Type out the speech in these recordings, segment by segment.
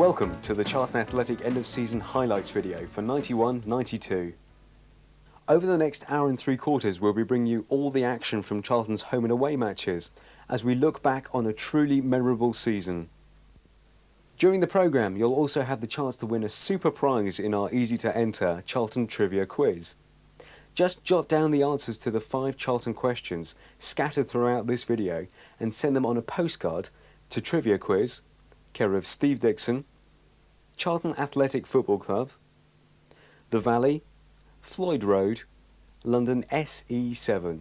Welcome to the Charlton Athletic end of season highlights video for 91-92. Over the next hour and 3/4 we'll be bringing you all the action from Charlton's home and away matches as we look back on a truly memorable season. During the programme you'll also have the chance to win a super prize in our easy to enter Charlton trivia quiz. Just jot down the answers to the 5 Charlton questions scattered throughout this video and send them on a postcard to Trivia Quiz, care of Steve Dixon, Charlton Athletic Football Club, The Valley, Floyd Road, London SE7.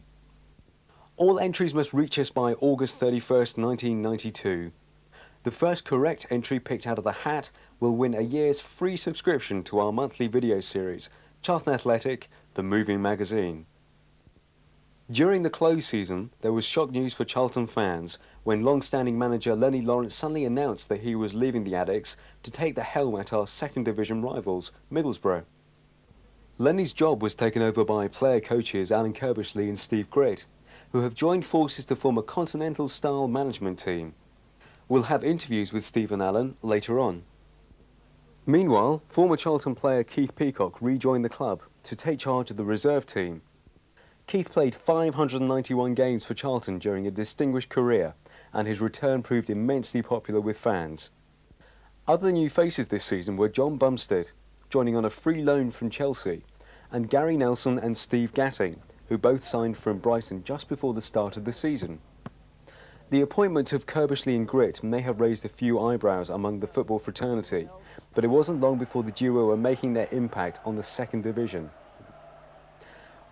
All entries must reach us by August 31st, 1992. The first correct entry picked out of the hat will win a year's free subscription to our monthly video series, Charlton Athletic, the moving magazine. During the close season, there was shock news for Charlton fans when long-standing manager Lenny Lawrence suddenly announced that he was leaving the Addicks to take the helm at our second division rivals, Middlesbrough. Lenny's job was taken over by player coaches Alan Kirbishley and Steve Gritt, who have joined forces to form a continental-style management team. We'll have interviews with Steve and Alan later on. Meanwhile, former Charlton player Keith Peacock rejoined the club to take charge of the reserve team. Keith played 591 games for Charlton during a distinguished career, and his return proved immensely popular with fans. Other new faces this season were John Bumstead, joining on a free loan from Chelsea, and Gary Nelson and Steve Gatting, who both signed from Brighton just before the start of the season. The appointment of Kirbishley and Gritt may have raised a few eyebrows among the football fraternity, but it wasn't long before the duo were making their impact on the second division.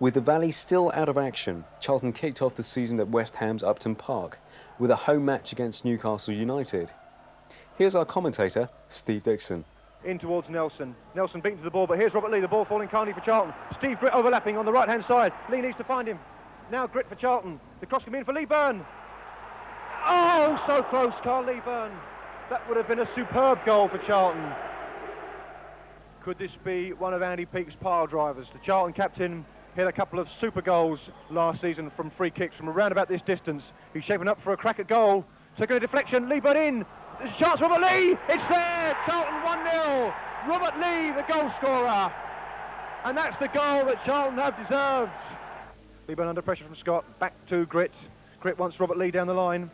With the Valley still out of action, Charlton kicked off the season at West Ham's Upton Park with a home match against Newcastle United. Here's our commentator, Steve Dixon. In towards Nelson. Nelson beaten to the ball, but here's Robert Lee, the ball falling kindly for Charlton. Steve Gritt overlapping on the right-hand side. Lee needs to find him. Now Gritt for Charlton. The cross can be in for Lee Byrne. Oh, so close, Carl Lee Byrne. That would have been a superb goal for Charlton. Could this be one of Andy Peake's pile drivers? The Charlton captain hit a couple of super goals last season from free kicks from around about this distance. He's shaping up for a crack at goal. Taking a deflection, Lee Byrne in. There's a chance for Robert Lee. It's there. Charlton 1-0. Robert Lee, the goal scorer. And that's the goal that Charlton have deserved. Lee Byrne under pressure from Scott. Back to Gritt. Gritt wants Robert Lee down the line.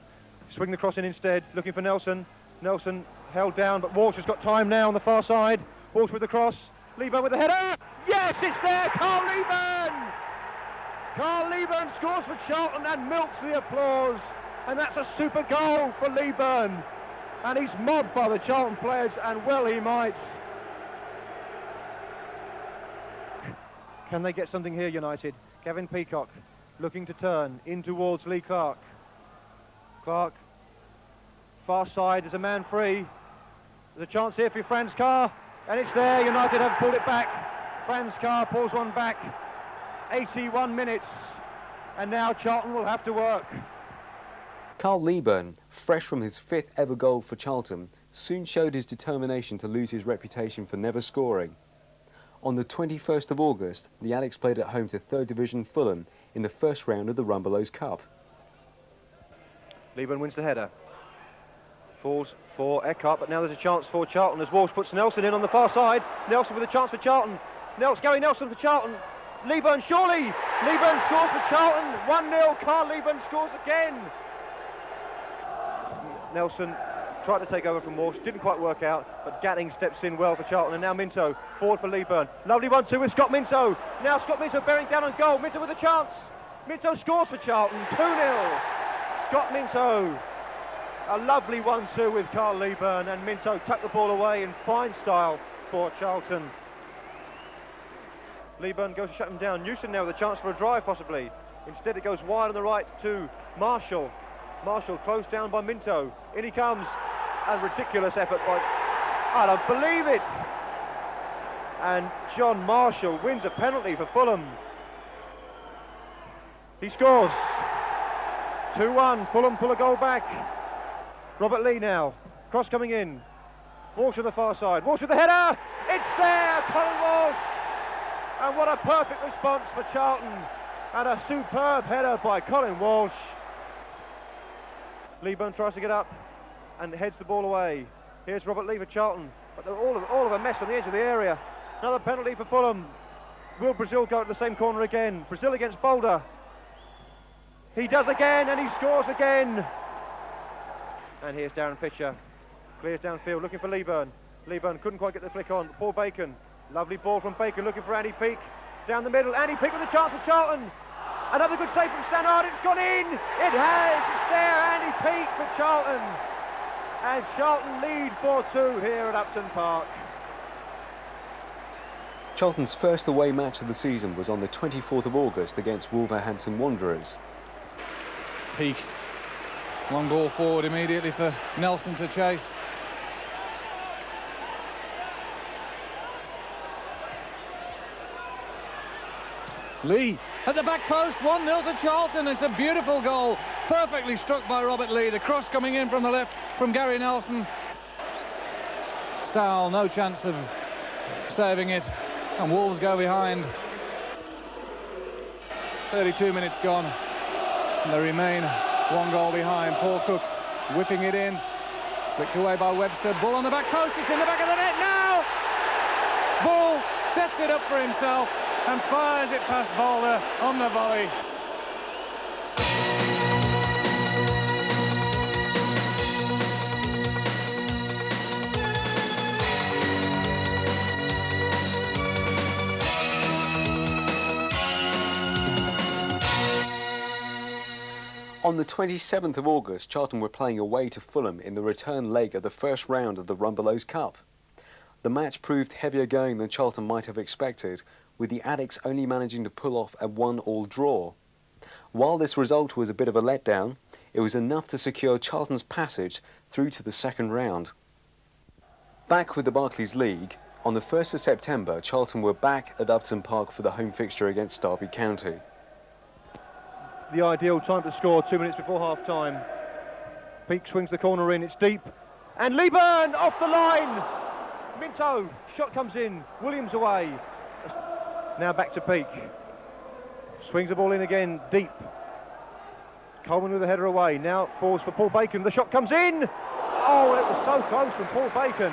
Swinging the cross in instead, looking for Nelson. Nelson held down, but Walsh has got time now on the far side. Walsh with the cross. Lee Byrne with the header. Yes, it's there. Carl Lee Byrne. Carl Lee Byrne scores for Charlton and milks the applause. And that's a super goal for Lee Byrne. And he's mobbed by the Charlton players, and well he might. Can they get something here, United? Gavin Peacock looking to turn in towards Lee Clark. Clark, far side, there's a man free. There's a chance here for Franz Carr, and it's there. United have pulled it back. Franz Carr pulls one back. 81 minutes, and now Charlton will have to work. Carl Lee Byrne, fresh from his 5th ever goal for Charlton, soon showed his determination to lose his reputation for never scoring. On the 21st of August, the Addicks played at home to 3rd Division Fulham in the first round of the Rumbelows Cup. Lee Byrne wins the header. Falls for Eckhart, but now there's a chance for Charlton as Walsh puts Nelson in on the far side. Nelson with a chance for Charlton. Gary Nelson for Charlton. Lee Byrne surely. Lee Byrne scores for Charlton. 1-0. Carl Lee Byrne scores again. Nelson tried to take over from Walsh, didn't quite work out, but Gatting steps in well for Charlton, and now Minto forward for Lee Byrne. Lovely 1-2 with Scott Minto. Now Scott Minto bearing down on goal. Minto with a chance. Minto scores for Charlton. 2-0. Scott Minto. A lovely 1-2 with Carl Lee Byrne, and Minto tucked the ball away in fine style for Charlton. Lee Byrne goes to shut him down. Newson now with a chance for a drive possibly. Instead it goes wide on the right to Marshall. Marshall closed down by Minto. In he comes. A ridiculous effort by... I don't believe it! And John Marshall wins a penalty for Fulham. He scores. 2-1. Fulham pull a goal back. Robert Lee now. Cross coming in. Walsh on the far side. Walsh with the header! It's there! Colin Walsh! And what a perfect response for Charlton. And a superb header by Colin Walsh. Lee Byrne tries to get up and heads the ball away. Here's Robert Lee for Charlton, but they're all of a mess on the edge of the area. Another penalty for Fulham. Will Brazil go to the same corner again? Brazil against Boulder. He does again, and he scores again. And here's Darren Pitcher. Clears downfield, looking for Leeburn. Leeburn couldn't quite get the flick on. Paul Bacon. Lovely ball from Bacon, looking for Andy Peake. Down the middle, Andy Peake with a chance for Charlton. Another good save from Stannard, it's gone in! It has, it's there, Andy Peake for Charlton. And Charlton lead 4-2 here at Upton Park. Charlton's first away match of the season was on the 24th of August against Wolverhampton Wanderers. Peake. Long ball forward immediately for Nelson to chase. Lee at the back post, 1-0 to Charlton. It's a beautiful goal, perfectly struck by Robert Lee. The cross coming in from the left from Gary Nelson. Stowell, no chance of saving it, and Wolves go behind. 32 minutes gone, and they remain 1 goal behind. Paul Cook whipping it in, flicked away by Webster. Bull on the back post, it's in the back of the net now! Bull sets it up for himself and fires it past Boulder on the volley. On the 27th of August, Charlton were playing away to Fulham in the return leg of the first round of the Rumbelows Cup. The match proved heavier going than Charlton might have expected, with the Addicks only managing to pull off a 1-1 draw. While this result was a bit of a letdown, it was enough to secure Charlton's passage through to the second round. Back with the Barclays League, on the 1st of September, Charlton were back at Upton Park for the home fixture against Derby County. The ideal time to score, 2 minutes before half-time. Peake swings the corner in, it's deep. And Leeburn off the line! Minto, shot comes in, Williams away. Now back to Peake. Swings the ball in again, deep. Coleman with the header away, now falls for Paul Bacon. The shot comes in! Oh, it was so close from Paul Bacon.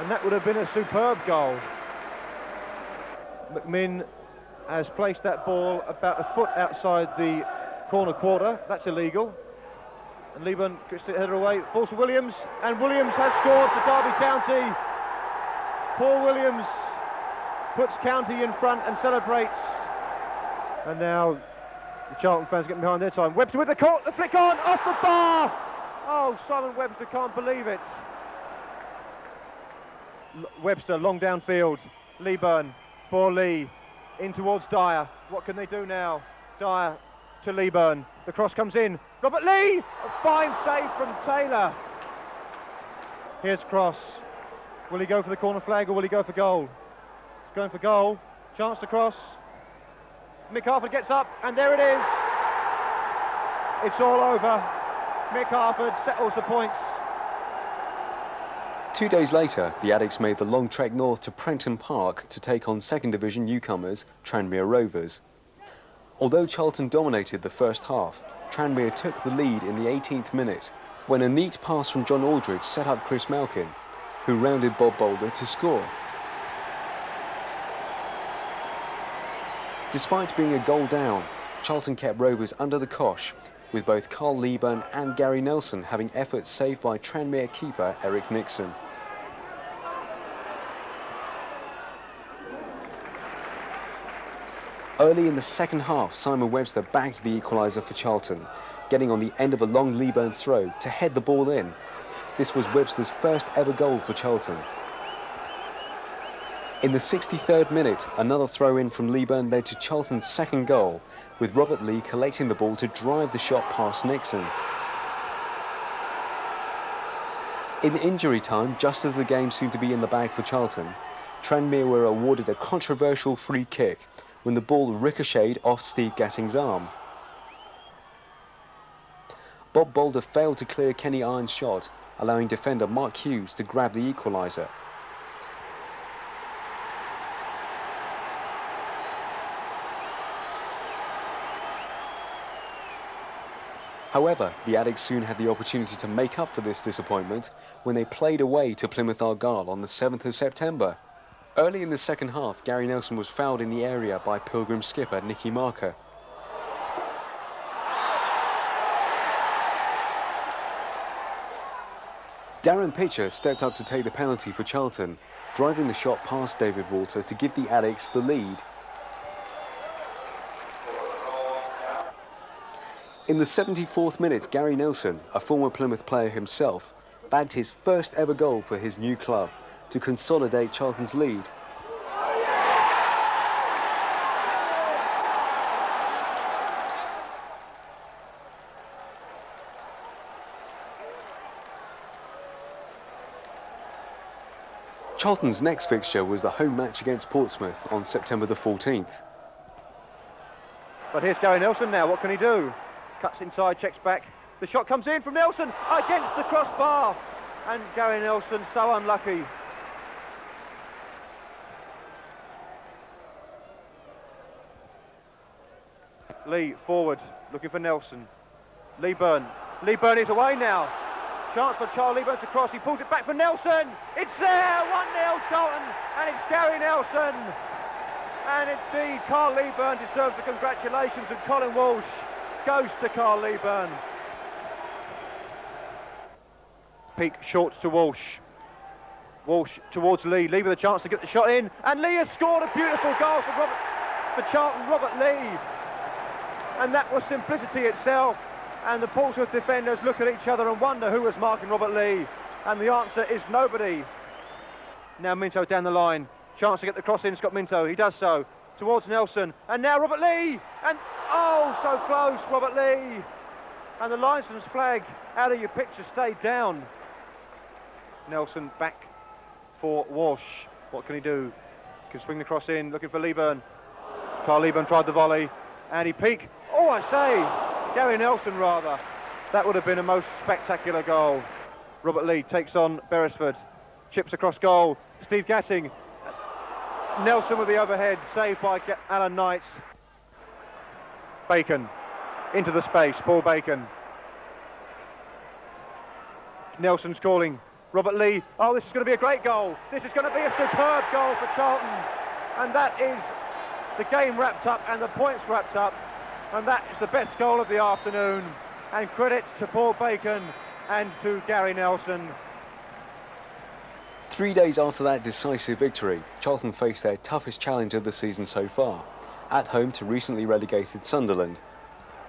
And that would have been a superb goal. McMinn has placed that ball about a foot outside the corner quarter. That's illegal. And Leeburn gets the header away, falls for Williams, and Williams has scored for Derby County. Paul Williams puts County in front and celebrates. And now the Charlton fans getting behind their time. Webster with the flick on, off the bar! Oh, Simon Webster can't believe it. Webster long downfield. Leeburn for Lee. In towards Dyer. What can they do now? Dyer to Leeburn. The cross comes in. Robert Lee! A fine save from Taylor. Here's Cross. Will he go for the corner flag or will he go for goal? He's going for goal. Chance to cross. Mick Harford gets up and there it is. It's all over. Mick Harford settles the points. 2 days later, the Addicks made the long trek north to Prenton Park to take on second division newcomers Tranmere Rovers. Although Charlton dominated the first half, Tranmere took the lead in the 18th minute when a neat pass from John Aldridge set up Chris Malkin, who rounded Bob Boulder to score. Despite being a goal down, Charlton kept Rovers under the cosh, with both Carl Leeburn and Gary Nelson having efforts saved by Tranmere keeper Eric Nixon. Early in the second half, Simon Webster bagged the equaliser for Charlton, getting on the end of a long Leeburn throw to head the ball in. This was Webster's first ever goal for Charlton. In the 63rd minute, another throw-in from Leeburn led to Charlton's second goal, with Robert Lee collecting the ball to drive the shot past Nixon. In injury time, just as the game seemed to be in the bag for Charlton, Tranmere were awarded a controversial free kick when the ball ricocheted off Steve Gatting's arm. Bob Boulder failed to clear Kenny Iron's shot, allowing defender Mark Hughes to grab the equaliser. However, the Addicts soon had the opportunity to make up for this disappointment when they played away to Plymouth Argyle on the 7th of September. Early in the second half, Gary Nelson was fouled in the area by Pilgrim skipper Nicky Marker. Darren Pitcher stepped up to take the penalty for Charlton, driving the shot past David Walter to give the Addicts the lead. In the 74th minute, Gary Nelson, a former Plymouth player himself, bagged his first ever goal for his new club to consolidate Charlton's lead. Charlton's next fixture was the home match against Portsmouth on September the 14th. But here's Gary Nelson now, what can he do? Cuts inside, checks back. The shot comes in from Nelson against the crossbar. And Gary Nelson so unlucky. Lee forward, looking for Nelson. Leeburn is away now. Chance for Charles Leeburn to cross, he pulls it back for Nelson. It's there, 1-0 Charlton, and it's Gary Nelson. And indeed, Carl Leeburn deserves the congratulations, and Colin Walsh goes to Carl Leeburn. Peak short to Walsh. Walsh towards Lee. Lee with a chance to get the shot in, and Lee has scored a beautiful goal for Charlton, Robert Lee. And that was simplicity itself. And the Portsmouth defenders look at each other and wonder who was marking Robert Lee. And the answer is nobody. Now Minto down the line. Chance to get the cross in, Scott Minto. He does so. Towards Nelson. And now Robert Lee. And oh, so close, Robert Lee. And the linesman's flag out of your picture stayed down. Nelson back for Walsh. What can he do? Can swing the cross in, looking for Leeburn. Carl Leeburn tried the volley. And he peaked. Oh, I say. Gary Nelson, rather. That would have been a most spectacular goal. Robert Lee takes on Beresford. Chips across goal. Steve Gatting. Nelson with the overhead, saved by Alan Knights. Bacon. Into the space, Paul Bacon. Nelson's calling. Robert Lee. Oh, this is going to be a great goal. This is going to be a superb goal for Charlton. And that is the game wrapped up and the points wrapped up. And that is the best goal of the afternoon. And credit to Paul Bacon and to Gary Nelson. 3 days after that decisive victory, Charlton faced their toughest challenge of the season so far, at home to recently relegated Sunderland.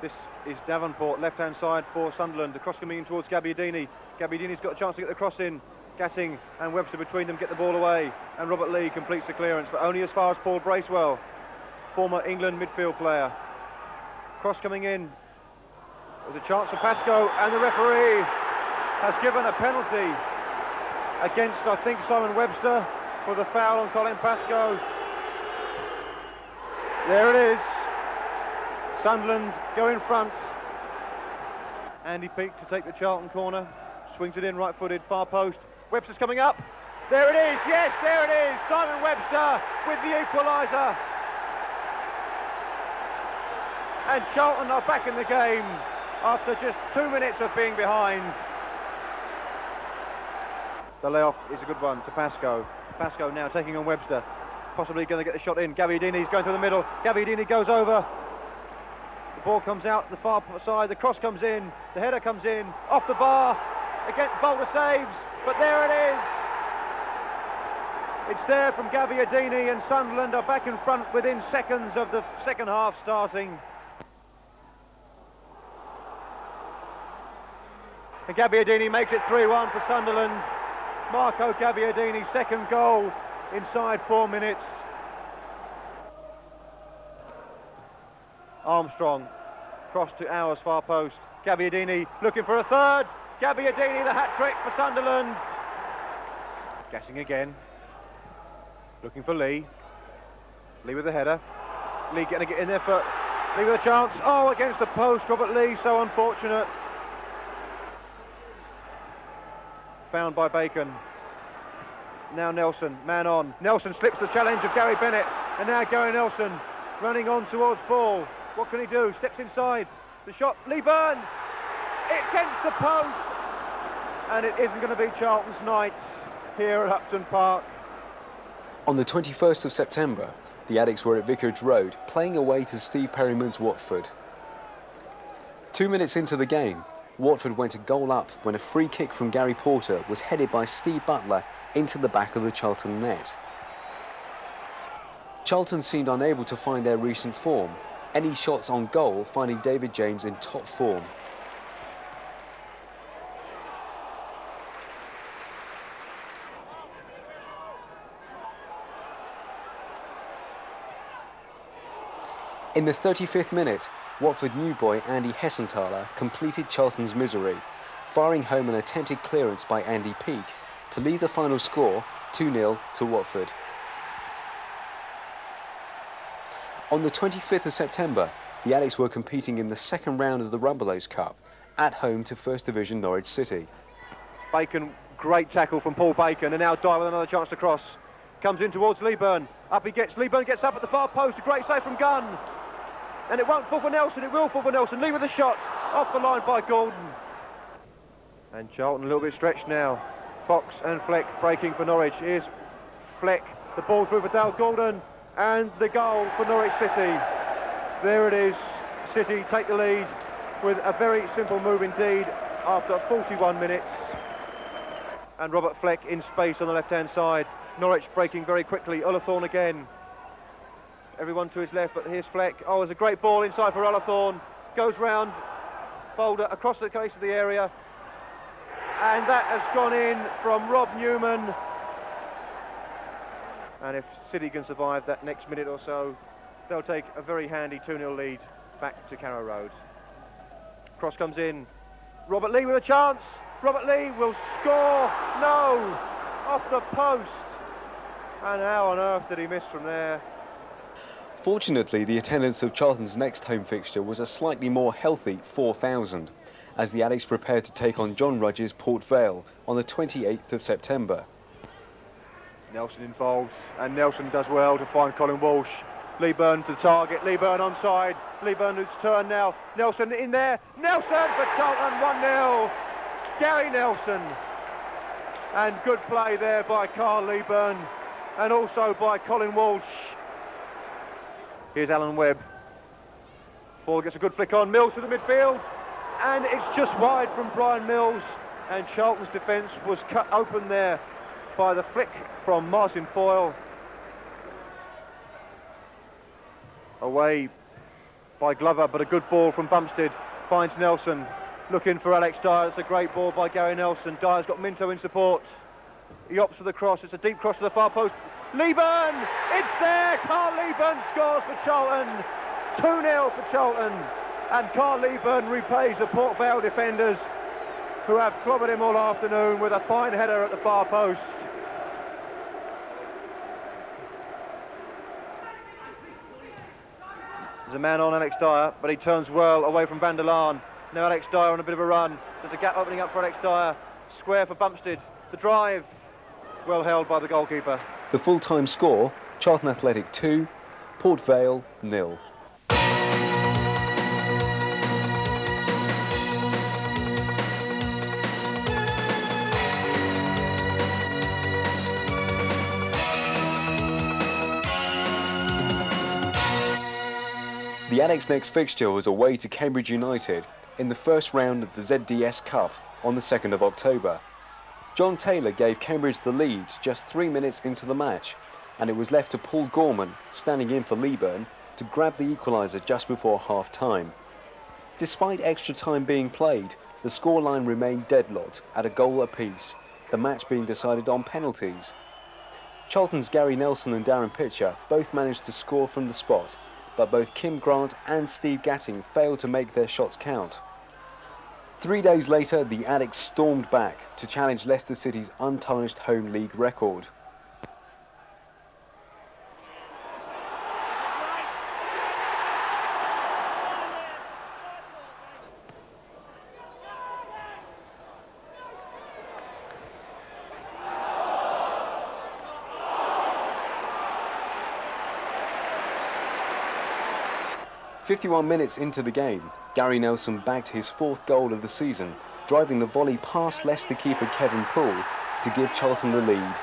This is Davenport, left-hand side for Sunderland. The cross coming in towards Gabbiadini. Gabbiadini's got a chance to get the cross in. Gatting and Webster between them get the ball away. And Robert Lee completes the clearance, but only as far as Paul Bracewell, former England midfield player. Cross coming in. There's a chance for Pascoe, and the referee has given a penalty against, I think, Simon Webster for the foul on Colin Pascoe. There it is. Sunderland go in front. Andy Peake to take the Charlton corner. Swings it in right-footed, far post. Webster's coming up. There it is. Yes, there it is. Simon Webster with the equaliser. And Charlton are back in the game after just 2 minutes of being behind. The layoff is a good one to Pascoe. Pascoe now taking on Webster. Possibly going to get the shot in. Gabbiadini's going through the middle. Gabbiadini goes over. The ball comes out the far side. The cross comes in. The header comes in. Off the bar. Again, Boulder saves. But there it is. It's there from Gabbiadini, and Sunderland are back in front within seconds of the second half starting. And Gabbiadini makes it 3-1 for Sunderland. Marco Gabbiadini, second goal inside 4 minutes. Armstrong, cross to Hours, far post. Gabbiadini looking for a third. Gabbiadini, the hat-trick for Sunderland. Gatting again. Looking for Lee. Lee with the header. Lee going to get in there for Lee with a chance. Oh, against the post, Robert Lee, so unfortunate. Found by Bacon. Now Nelson, man on. Nelson slips the challenge of Gary Bennett, and now Gary Nelson running on towards ball. What can he do? Steps inside. The shot, Leeburn. against the post, and it isn't going to be Charlton's night here at Upton Park. On the 21st of September, the Addicks were at Vicarage Road, playing away to Steve Perryman's Watford. 2 minutes into the game, Watford went a goal up when a free kick from Gary Porter was headed by Steve Butler into the back of the Charlton net. Charlton seemed unable to find their recent form, any shots on goal finding David James in top form. In the 35th minute, Watford new boy Andy Hessenthaler completed Charlton's misery, firing home an attempted clearance by Andy Peake to leave the final score 2-0 to Watford. On the 25th of September, the Addicks were competing in the second round of the Rumbelows Cup, at home to First Division Norwich City. Bacon, great tackle from Paul Bacon, and now Dyer with another chance to cross. Comes in towards Leeburn. Up he gets. Leeburn gets up at the far post. A great save from Gunn. And it won't fall for Nelson, it will fall for Nelson. Lee with the shot, off the line by Gordon. And Charlton a little bit stretched now. Fox and Fleck breaking for Norwich. Here's Fleck, the ball through for Dale Gordon, and the goal for Norwich City. There it is. City take the lead with a very simple move indeed after 41 minutes. And Robert Fleck in space on the left-hand side. Norwich breaking very quickly. Ullathorne again. Everyone to his left, but here's Fleck. Oh, there's a great ball inside for Ullathorne. Goes round Boulder across the face of the area. And that has gone in from Rob Newman. And if City can survive that next minute or so, they'll take a very handy 2-0 lead back to Carrow Road. Cross comes in. Robert Lee with a chance. Robert Lee will score. No! Off the post. And how on earth did he miss from there? Fortunately, the attendance of Charlton's next home fixture was a slightly more healthy 4,000, as the Addicks prepared to take on John Rudge's Port Vale on the 28th of September. Nelson involved, and Nelson does well to find Colin Walsh. Leeburn to the target, Leeburn onside, Leeburn who's turned now, Nelson in there, Nelson for Charlton, 1-0, Gary Nelson. And good play there by Carl Leeburn, and also by Colin Walsh. Here's Alan Webb. Ford gets a good flick on, Mills to the midfield, and it's just wide from Brian Mills, and Charlton's defence was cut open there by the flick from Martin Foyle. Away by Glover, but a good ball from Bumstead, finds Nelson, looking for Alex Dyer. It's a great ball by Gary Nelson. Dyer's got Minto in support. He opts for the cross, it's a deep cross to the far post. Leeburn, it's there, Carl Leeburn scores for Charlton, 2-0 for Charlton, and Carl Leeburn repays the Port Vale defenders who have clobbered him all afternoon with a fine header at the far post. There's a man on Alex Dyer, but he turns well away from Van der Laan. Now Alex Dyer on a bit of a run, there's a gap opening up for Alex Dyer, square for Bumstead, the drive, well held by the goalkeeper. The full-time score, Charlton Athletic 2, Port Vale 0. The Addicks' next fixture was away to Cambridge United in the first round of the ZDS Cup on the 2nd of October. John Taylor gave Cambridge the lead just 3 minutes into the match, and it was left to Paul Gorman, standing in for Leeburn, to grab the equaliser just before half-time. Despite extra time being played, the scoreline remained deadlocked at a goal apiece, the match being decided on penalties. Charlton's Gary Nelson and Darren Pitcher both managed to score from the spot, but both Kim Grant and Steve Gatting failed to make their shots count. 3 days later, the Addicks stormed back to challenge Leicester City's untarnished home league record. 51 minutes into the game, Gary Nelson bagged his 4th goal of the season, driving the volley past Leicester keeper Kevin Poole to give Charlton the lead.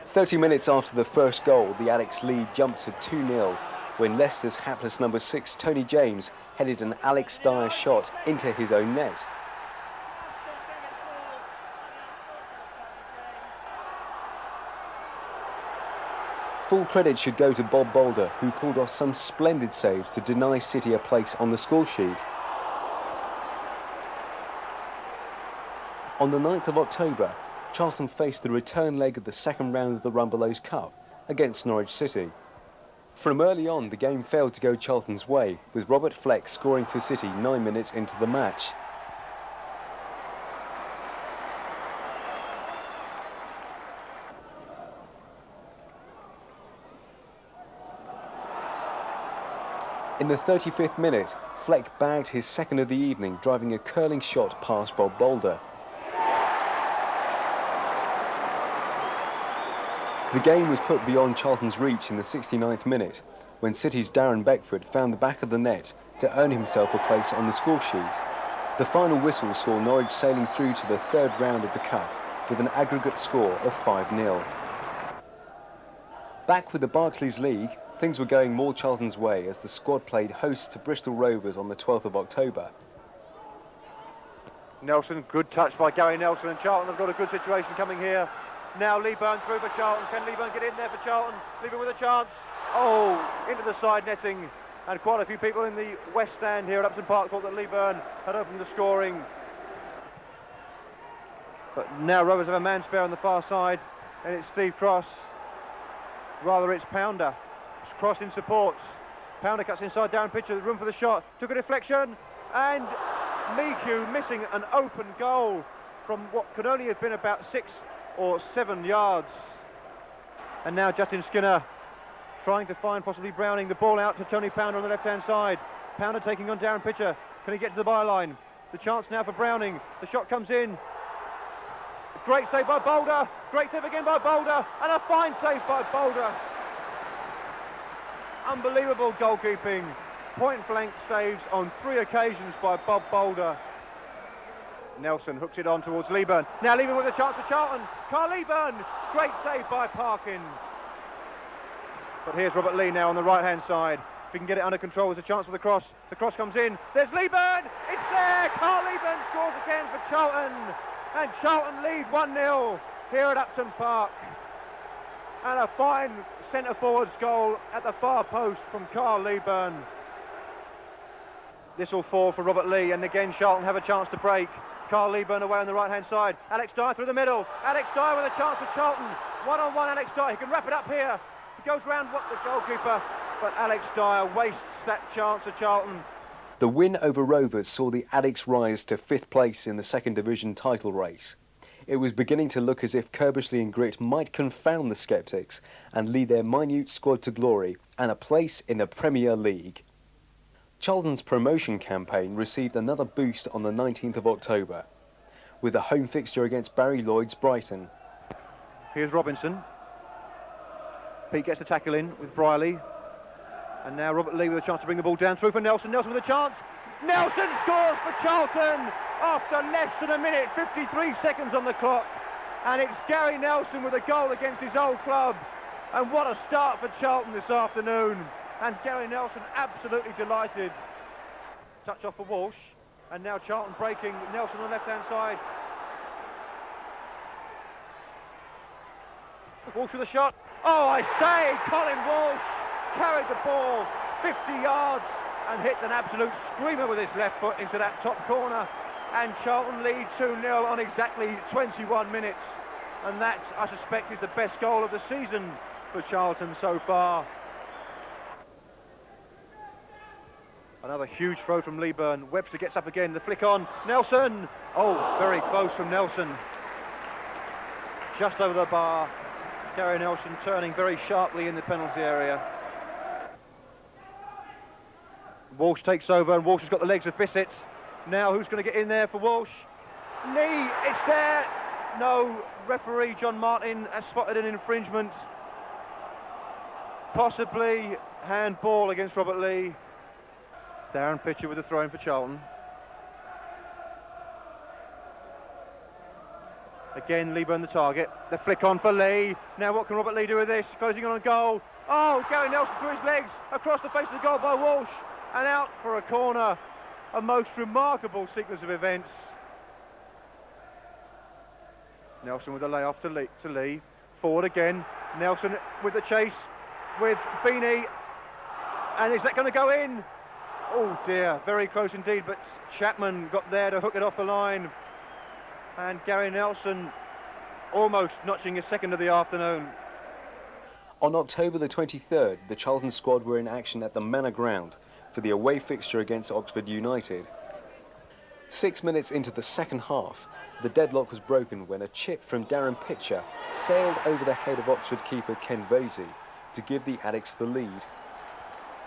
"30 minutes after the first goal, the Addicks lead jumped to 2-0 when Leicester's hapless number 6, Tony James, headed an Alex Dyer shot into his own net. Full credit should go to Bob Boulder, who pulled off some splendid saves to deny City a place on the scoresheet. On the 9th of October, Charlton faced the return leg of the second round of the Rumbelows Cup against Norwich City. From early on, the game failed to go Charlton's way, with Robert Fleck scoring for City 9 minutes into the match. In the 35th minute, Fleck bagged his second of the evening, driving a curling shot past Bob Boulder. The game was put beyond Charlton's reach in the 69th minute, when City's Darren Beckford found the back of the net to earn himself a place on the scoresheet. The final whistle saw Norwich sailing through to the 3rd round of the Cup with an aggregate score of 5-0. Back with the Barclays League, things were going more Charlton's way as the squad played host to Bristol Rovers on the 12th of October. Nelson, good touch by Gary Nelson, and Charlton have got a good situation coming here. Now Leeburn through for Charlton. Can Leeburn get in there for Charlton? Leeburn with a chance. Oh, into the side netting. And quite a few people in the West Stand here at Upton Park thought that Leeburn had opened the scoring. But now Rovers have a man spare on the far side, and it's Steve Cross. Rather, it's Pounder. It's Cross in support. Pounder cuts inside Darren Pitcher, room for the shot. Took a deflection, and Miku missing an open goal from what could only have been about 6 or 7 yards. And now Justin Skinner trying to find possibly Browning. The ball out to Tony Pounder on the left-hand side. Pounder taking on Darren Pitcher. Can he get to the byline? The chance now for Browning. The shot comes in. Great save by Boulder. Great save again by Boulder. And a fine save by Boulder. Unbelievable goalkeeping. Point-blank saves on 3 occasions by Bob Boulder. Nelson hooks it on towards Leeburn. Now Leeburn with a chance for Charlton. Carl Leeburn. Great save by Parkin. But here's Robert Lee now on the right-hand side. If he can get it under control, there's a chance for the cross. The cross comes in. There's Leeburn. It's there. Carl Leeburn scores again for Charlton. And Charlton lead 1-0 here at Upton Park. And a fine centre-forwards goal at the far post from Carl Leeburn. This will fall for Robert Lee, and again Charlton have a chance to break. Carl Leeburn away on the right-hand side. Alex Dyer through the middle. Alex Dyer with a chance for Charlton. One-on-one Alex Dyer. He can wrap it up here. He goes round the goalkeeper, but Alex Dyer wastes that chance for Charlton. The win over Rovers saw the Addicks rise to 5th place in the 2nd Division title race. It was beginning to look as if Kerbishley and Grit might confound the sceptics and lead their minute squad to glory and a place in the Premier League. Charlton's promotion campaign received another boost on the 19th of October, with a home fixture against Barry Lloyd's Brighton. Here's Robinson. Pete gets the tackle in with Briley. And now Robert Lee with a chance to bring the ball down through for Nelson. Nelson with a chance. Nelson scores for Charlton after less than a minute, 53 seconds on the clock. And it's Gary Nelson with a goal against his old club. And what a start for Charlton this afternoon. And Gary Nelson absolutely delighted. Touch off for Walsh. And now Charlton breaking. Nelson on the left-hand side. Walsh with a shot. Oh, I say, Colin Walsh carried the ball 50 yards and hit an absolute screamer with his left foot into that top corner. And Charlton lead 2-0 on exactly 21 minutes. And that, I suspect, is the best goal of the season for Charlton so far. Another huge throw from Leeburn. Webster gets up again, the flick on. Nelson! Oh, very close from Nelson. Just over the bar. Gary Nelson turning very sharply in the penalty area. Walsh takes over, and Walsh has got the legs of Bissett. Now who's going to get in there for Walsh? Knee, it's there. No, referee John Martin has spotted an infringement. Possibly handball against Robert Lee. Darren Pitcher with a throw in for Charlton. Again, Lee Byrne the target. The flick on for Lee. Now what can Robert Lee do with this? Closing on goal. Oh, Gary Nelson through his legs. Across the face of the goal by Walsh. And out for a corner. A most remarkable sequence of events. Nelson with a layoff to Lee. Forward again. Nelson with the chase with Beanie. And is that going to go in? Oh dear, very close indeed, but Chapman got there to hook it off the line. And Gary Nelson almost notching his second of the afternoon. On October the 23rd, the Charlton squad were in action at the Manor Ground for the away fixture against Oxford United. 6 minutes into the second half, the deadlock was broken when a chip from Darren Pitcher sailed over the head of Oxford keeper Ken Vasey to give the Addicts the lead.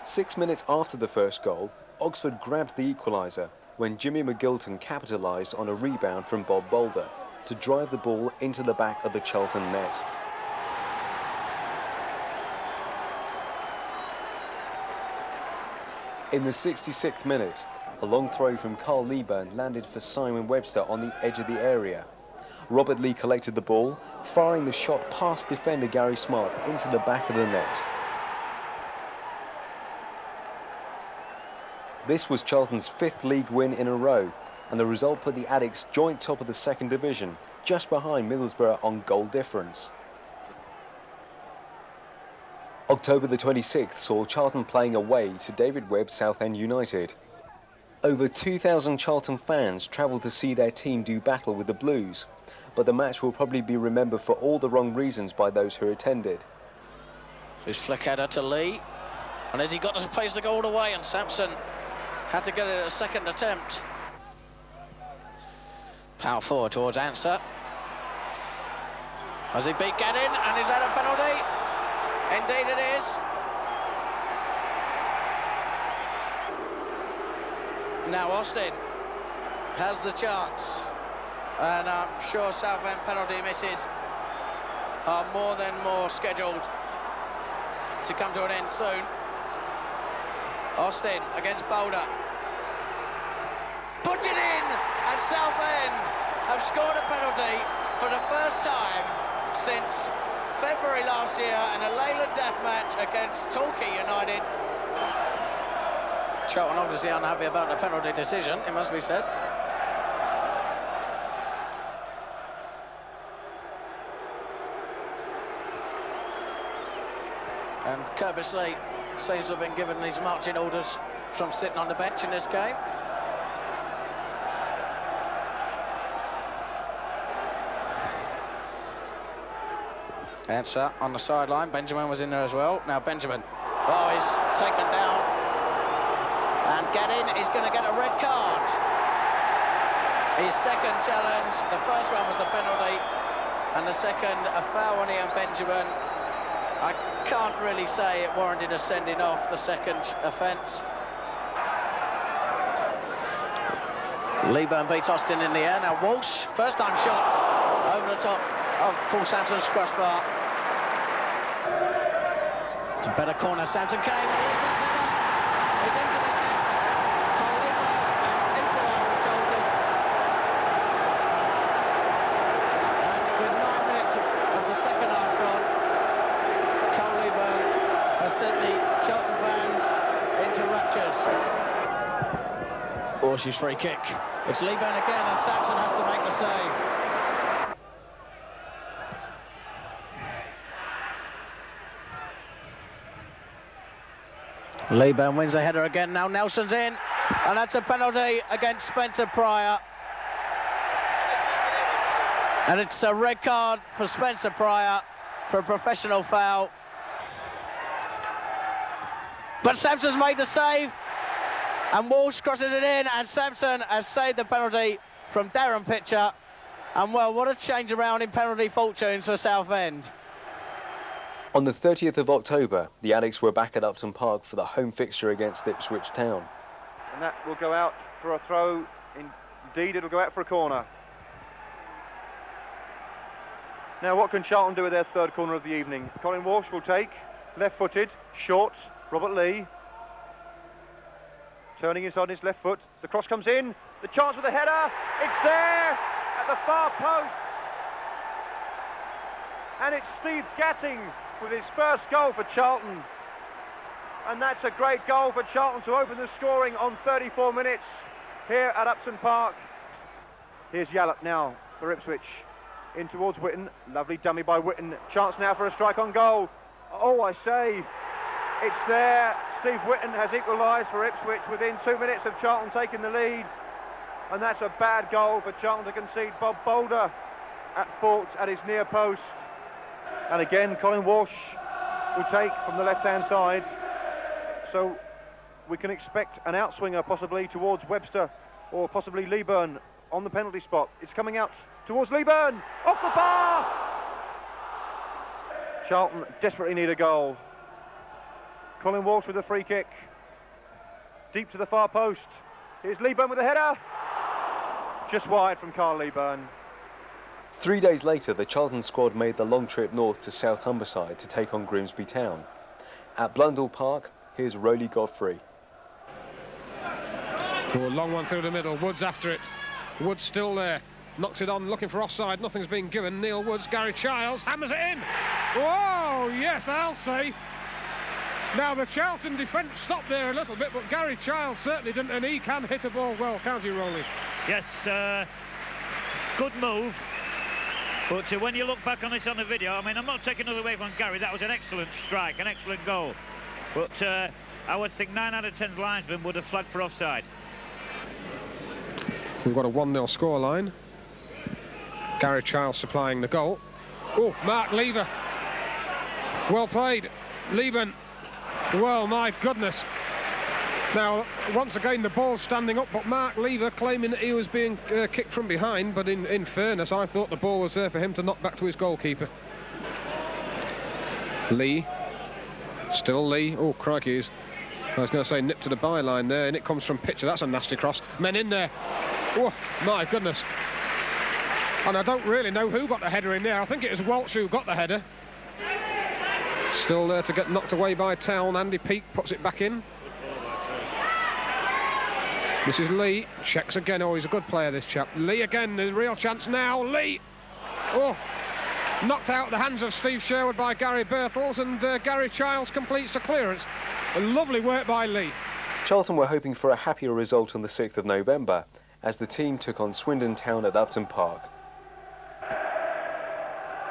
6 minutes after the first goal, Oxford grabbed the equaliser when Jimmy McGilton capitalised on a rebound from Bob Boulder to drive the ball into the back of the Charlton net. In the 66th minute, a long throw from Carl Leeburn landed for Simon Webster on the edge of the area. Robert Lee collected the ball, firing the shot past defender Gary Smart into the back of the net. This was Charlton's 5th league win in a row, and the result put the Addicts joint top of the second division, just behind Middlesbrough on goal difference. October the 26th saw Charlton playing away to David Webb Southend United. Over 2,000 Charlton fans travelled to see their team do battle with the Blues, but the match will probably be remembered for all the wrong reasons by those who attended. His flick header to Lee, and as he got to pace the goal away, and Sampson had to get it at a second attempt. Power forward towards Answer. As he beat Gadin, and is that a penalty? Indeed it is. Now Austin has the chance, and I'm sure Southend penalty misses are more than scheduled to come to an end soon. Austin against Boulder. Put it in, and Southend have scored a penalty for the first time since February last year in a Leyland death match against Torquay United. Charlton obviously unhappy about the penalty decision, it must be said. And Kirbysley seems to have been given these marching orders from sitting on the bench in this game. Answer on the sideline. Benjamin was in there as well. Now Benjamin, oh, he's taken down. And Gadin is going to get a red card. His second challenge. The first one was the penalty, and the second a foul on Ian Benjamin. I can't really say it warranted a sending off, the second offence. Leeburn beats Austin in the air. Now Walsh, first time shot over the top of Paul Sampson's crossbar. It's a better corner. Sampson came, and it's into the net. Paul Leeburn has equalised for Charlton. And with 9 minutes of the second half gone, Cole Leeburn has sent the Charlton fans into raptures. Walsh's free kick. It's Leeburn again, and Sampson has to make the save. Leeburn wins the header again. Now Nelson's in, and that's a penalty against Spencer Pryor. And it's a red card for Spencer Pryor for a professional foul. But Sampson's made the save, and Walsh crosses it in, and Sampson has saved the penalty from Darren Pitcher. And well, what a change around in penalty fortunes for Southend. On the 30th of October, the Addicts were back at Upton Park for the home fixture against Ipswich Town. And that will go out for a throw. Indeed, it'll go out for a corner. Now what can Charlton do with their third corner of the evening? Colin Walsh will take, left-footed, short, Robert Lee. Turning inside his left foot, the cross comes in, the chance with the header, it's there at the far post. And it's Steve Gatting with his first goal for Charlton. And that's a great goal for Charlton to open the scoring on 34 minutes here at Upton Park. Here's Yallop now for Ipswich. In towards Witten, lovely dummy by Witten. Chance now for a strike on goal. Oh, I say, it's there. Steve Witten has equalised for Ipswich within 2 minutes of Charlton taking the lead. And that's a bad goal for Charlton to concede. Bob Boulder at fault at his near post. And again, Colin Walsh will take from the left-hand side. So we can expect an outswinger possibly towards Webster or possibly Leeburn on the penalty spot. It's coming out towards Leeburn, off the bar! Charlton desperately need a goal. Colin Walsh with a free kick. Deep to the far post. Here's Leeburn with a header. Just wide from Carl Leeburn. 3 days later, the Charlton squad made the long trip north to South Humberside to take on Grimsby Town. At Blundell Park, here's Rowley Godfrey. Oh, long one through the middle, Woods after it. Woods still there, knocks it on, looking for offside, nothing's been given. Neil Woods, Gary Childs, hammers it in. Oh, yes, I'll say. Now, the Charlton defence stopped there a little bit, but Gary Childs certainly didn't, and he can hit a ball well, can't he, Rowley? Yes, good move. But when you look back on this on the video, I mean, I'm not taking it away from Gary. That was an excellent strike, an excellent goal. But I would think 9 out of 10 linesmen would have flagged for offside. We've got a 1-0 scoreline. Gary Childs supplying the goal. Oh, Mark Lever. Well played. Leeburn. Well, my goodness. Now, once again, the ball's standing up, but Mark Lever claiming that he was being kicked from behind, but in fairness, I thought the ball was there for him to knock back to his goalkeeper. Lee. Still Lee. Oh, crikey. I was going to say nip to the byline there, and it comes from Pitcher. That's a nasty cross. Men in there. Oh, my goodness. And I don't really know who got the header in there. I think it was Walsh who got the header. Still there to get knocked away by Town. Andy Peake puts it back in. This is Lee, checks again. Oh, he's a good player, this chap. Lee again, there's a real chance now. Lee! Oh, knocked out the hands of Steve Sherwood by Gary Birtles, and Gary Childs completes the clearance. A lovely work by Lee. Charlton were hoping for a happier result on the 6th of November, as the team took on Swindon Town at Upton Park.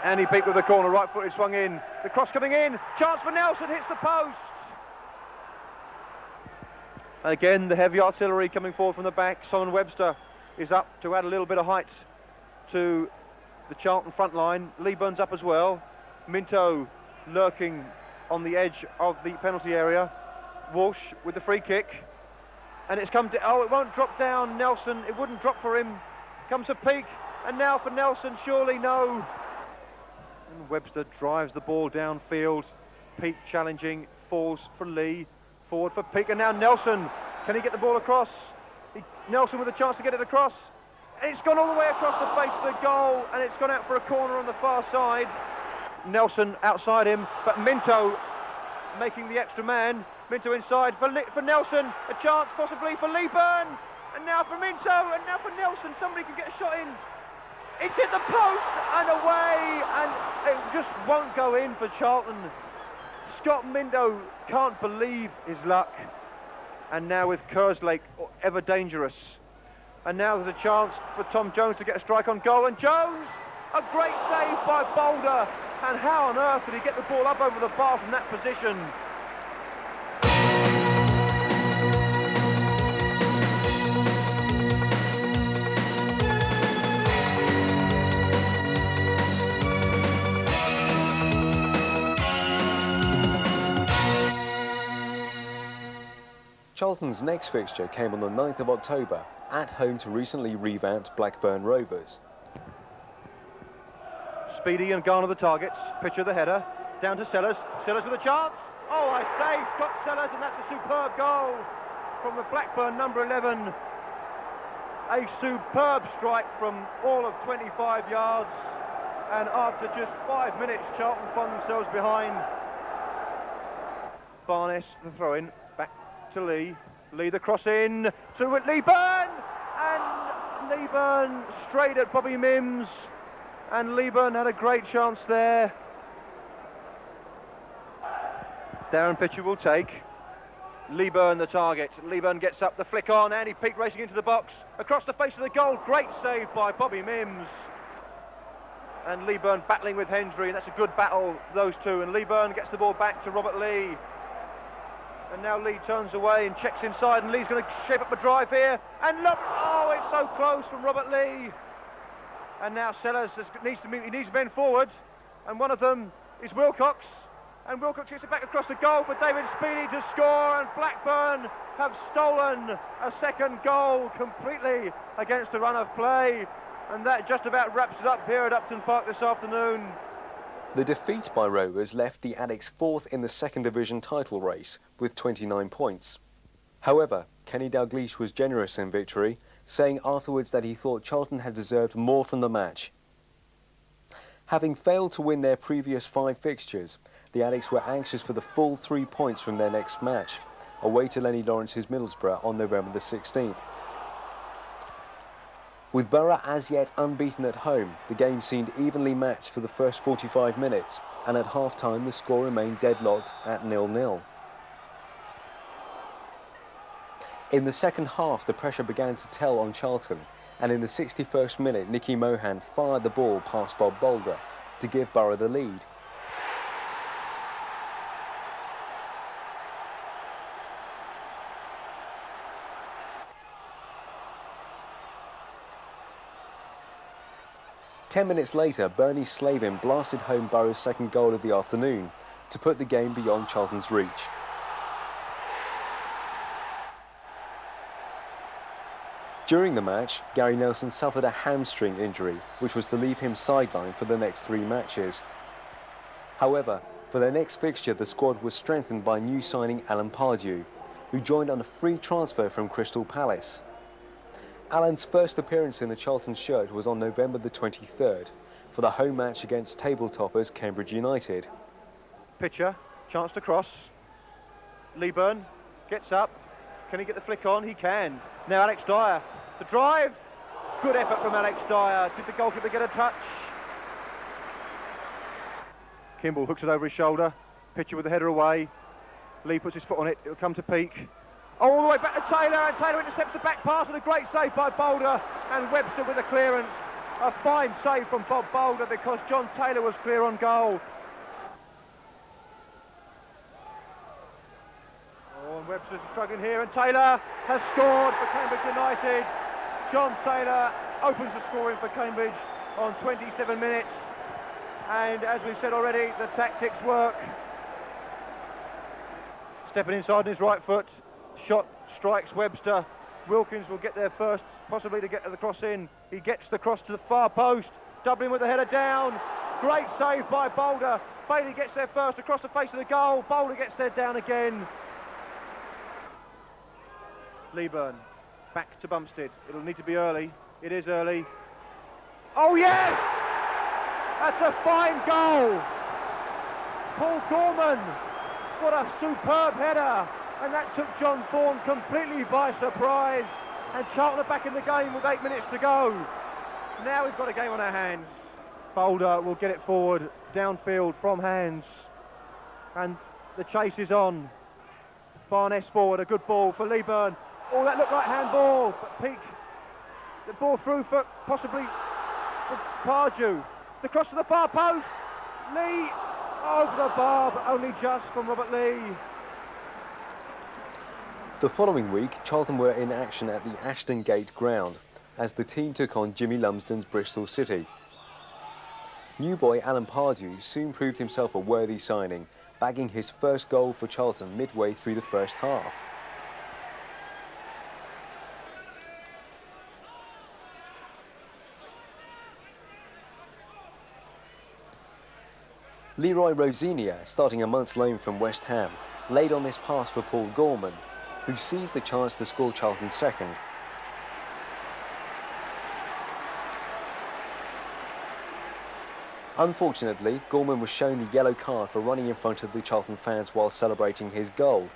Andy Peake with the corner, right footed, swung in. The cross coming in, chance for Nelson, hits the post. Again, the heavy artillery coming forward from the back. Solomon Webster is up to add a little bit of height to the Charlton front line. Leeburn's up as well. Minto lurking on the edge of the penalty area. Walsh with the free kick. And it's come to, oh, it won't drop down. Nelson, it wouldn't drop for him. Comes to Peake, and now for Nelson, surely no. And Webster drives the ball downfield. Peake challenging, falls for Lee. Forward for Peake, and now Nelson. Can he get the ball across? Nelson with a chance to get it across. It's gone all the way across the face of the goal, and it's gone out for a corner on the far side. Nelson outside him, but Minto making the extra man. Minto inside for Nelson. A chance possibly for Leeburn. And now for Minto, and now for Nelson. Somebody can get a shot in. It's hit the post and away, and it just won't go in for Charlton. Scott Minto can't believe his luck. And now with Kerslake ever dangerous. And now there's a chance for Tom Jones to get a strike on goal. And Jones, a great save by Boulder. And how on earth did he get the ball up over the bar from that position? Charlton's next fixture came on the 9th of October, at home to recently revamped Blackburn Rovers. Speedy and Garner the targets. Pitcher the header. Down to Sellers. Sellers with a chance. Oh, I say, Scott Sellers, and that's a superb goal from the Blackburn number 11. A superb strike from all of 25 yards. And after just 5 minutes, Charlton find themselves behind. Barnes, the throw-in, back to Lee. Lee, the cross in to Leeburn, and Leeburn straight at Bobby Mims, and Leeburn had a great chance there. Darren Pitcher will take. Leeburn the target. Leeburn gets up, the flick on, Andy Peake racing into the box, across the face of the goal. Great save by Bobby Mims. And Leeburn battling with Hendry, and that's a good battle, those two. And Leeburn gets the ball back to Robert Lee. And now Lee turns away and checks inside, and Lee's going to shape up a drive here. And look, oh, it's so close from Robert Lee. And now Sellers needs to bend forward, and one of them is Wilcox. And Wilcox gets it back across the goal, but David Speedy to score, and Blackburn have stolen a second goal completely against the run of play. And that just about wraps it up here at Upton Park this afternoon. The defeat by Rovers left the Addicts fourth in the second division title race with 29 points. However, Kenny Dalglish was generous in victory, saying afterwards that he thought Charlton had deserved more from the match. Having failed to win their previous 5 fixtures, the Addicts were anxious for the full 3 points from their next match, away to Lenny Lawrence's Middlesbrough on November the 16th. With Borough as yet unbeaten at home, the game seemed evenly matched for the first 45 minutes, and at half-time the score remained deadlocked at 0-0. In the second half, the pressure began to tell on Charlton, and in the 61st minute, Nicky Mohan fired the ball past Bob Boulder to give Borough the lead. Ten minutes later, Bernie Slavin blasted home Borough's second goal of the afternoon to put the game beyond Charlton's reach. During the match, Gary Nelson suffered a hamstring injury, which was to leave him sidelined for the next 3 matches. However, for their next fixture, the squad was strengthened by new signing Alan Pardew, who joined on a free transfer from Crystal Palace. Alan's first appearance in the Charlton shirt was on November the 23rd for the home match against table toppers Cambridge United. Pitcher, chance to cross. Leeburn gets up. Can he get the flick on? He can. Now Alex Dyer, the drive. Good effort from Alex Dyer. Did the goalkeeper get a touch? Kimball hooks it over his shoulder. Pitcher with the header away. Lee puts his foot on it. It'll come to Peake. All the way back to Taylor, and Taylor intercepts the back pass, and a great save by Boulder, and Webster with a clearance. A fine save from Bob Boulder because John Taylor was clear on goal. Oh, and Webster's struggling here, and Taylor has scored for Cambridge United. John Taylor opens the scoring for Cambridge on 27 minutes. And as we've said already, the tactics work. Stepping inside on his right foot. Shot strikes Webster. Wilkins will get there first, possibly to get the cross in. He gets the cross to the far post. Dublin with the header down. Great save by Boulder. Bailey gets there first across the face of the goal. Boulder gets there down again. Leeburn back to Bumstead. It'll need to be early. It is early. Oh yes! That's a fine goal. Paul Gorman. What a superb header. And that took John Thorne completely by surprise. And Charlton are back in the game with 8 minutes to go. Now we've got a game on our hands. Boulder will get it forward, downfield from hands. And the chase is on. Barnes forward, a good ball for Leeburn. Oh, that looked like handball, but Peake. The ball through for possibly for Pardew. The cross to the far post. Lee over the bar, but only just from Robert Lee. The following week, Charlton were in action at the Ashton Gate ground as the team took on Jimmy Lumsden's Bristol City. New boy Alan Pardew soon proved himself a worthy signing, bagging his first goal for Charlton midway through the first half. Leroy Rosinia, starting a month's loan from West Ham, laid on this pass for Paul Gorman, who seized the chance to score Charlton's second. Unfortunately, Gorman was shown the yellow card for running in front of the Charlton fans while celebrating his goal.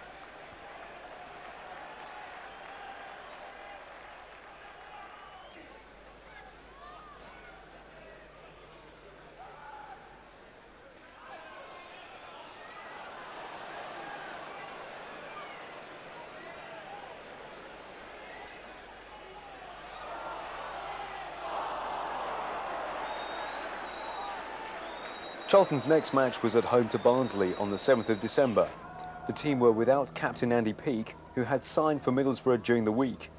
Charlton's next match was at home to Barnsley on the 7th of December. The team were without captain Andy Peake, who had signed for Middlesbrough during the week.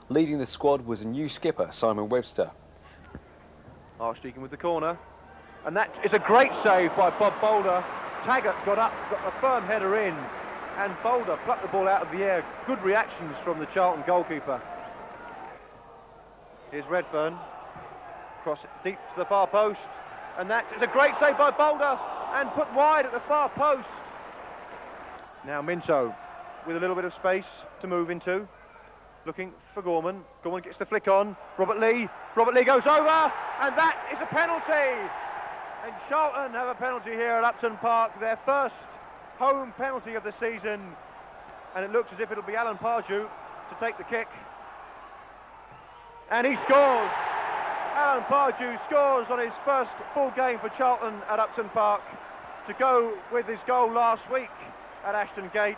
Leading the squad was a new skipper, Simon Webster. Archdeacon with the corner. And that is a great save by Bob Boulder. Taggart got up, got a firm header in, and Boulder plucked the ball out of the air. Good reactions from the Charlton goalkeeper. Here's Redfern. Cross it deep to the far post. And that is a great save by Boulder and put wide at the far post. Now Minto with a little bit of space to move into. Looking for Gorman. Gorman gets the flick on. Robert Lee goes over, and that is a penalty. And Charlton have a penalty here at Upton Park, their first home penalty of the season. And it looks as if it'll be Alan Pardew to take the kick. And he scores. Alan Pardew scores on his first full game for Charlton at Upton Park to go with his goal last week at Ashton Gate.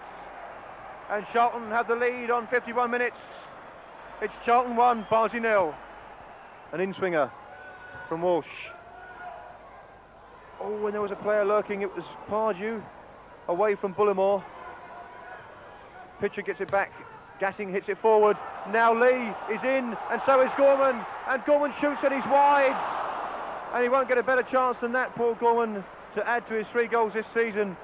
And Charlton have the lead on 51 minutes. It's Charlton 1, Barnsley 0. An in-swinger from Walsh. Oh, when there was a player lurking, it was Pardew away from Bullimore. Pitcher gets it back. Gassing hits it forward. Now Lee is in, and so is Gorman. And Gorman shoots and he's wide. And he won't get a better chance than that, Paul Gorman, to add to his 3 goals this season.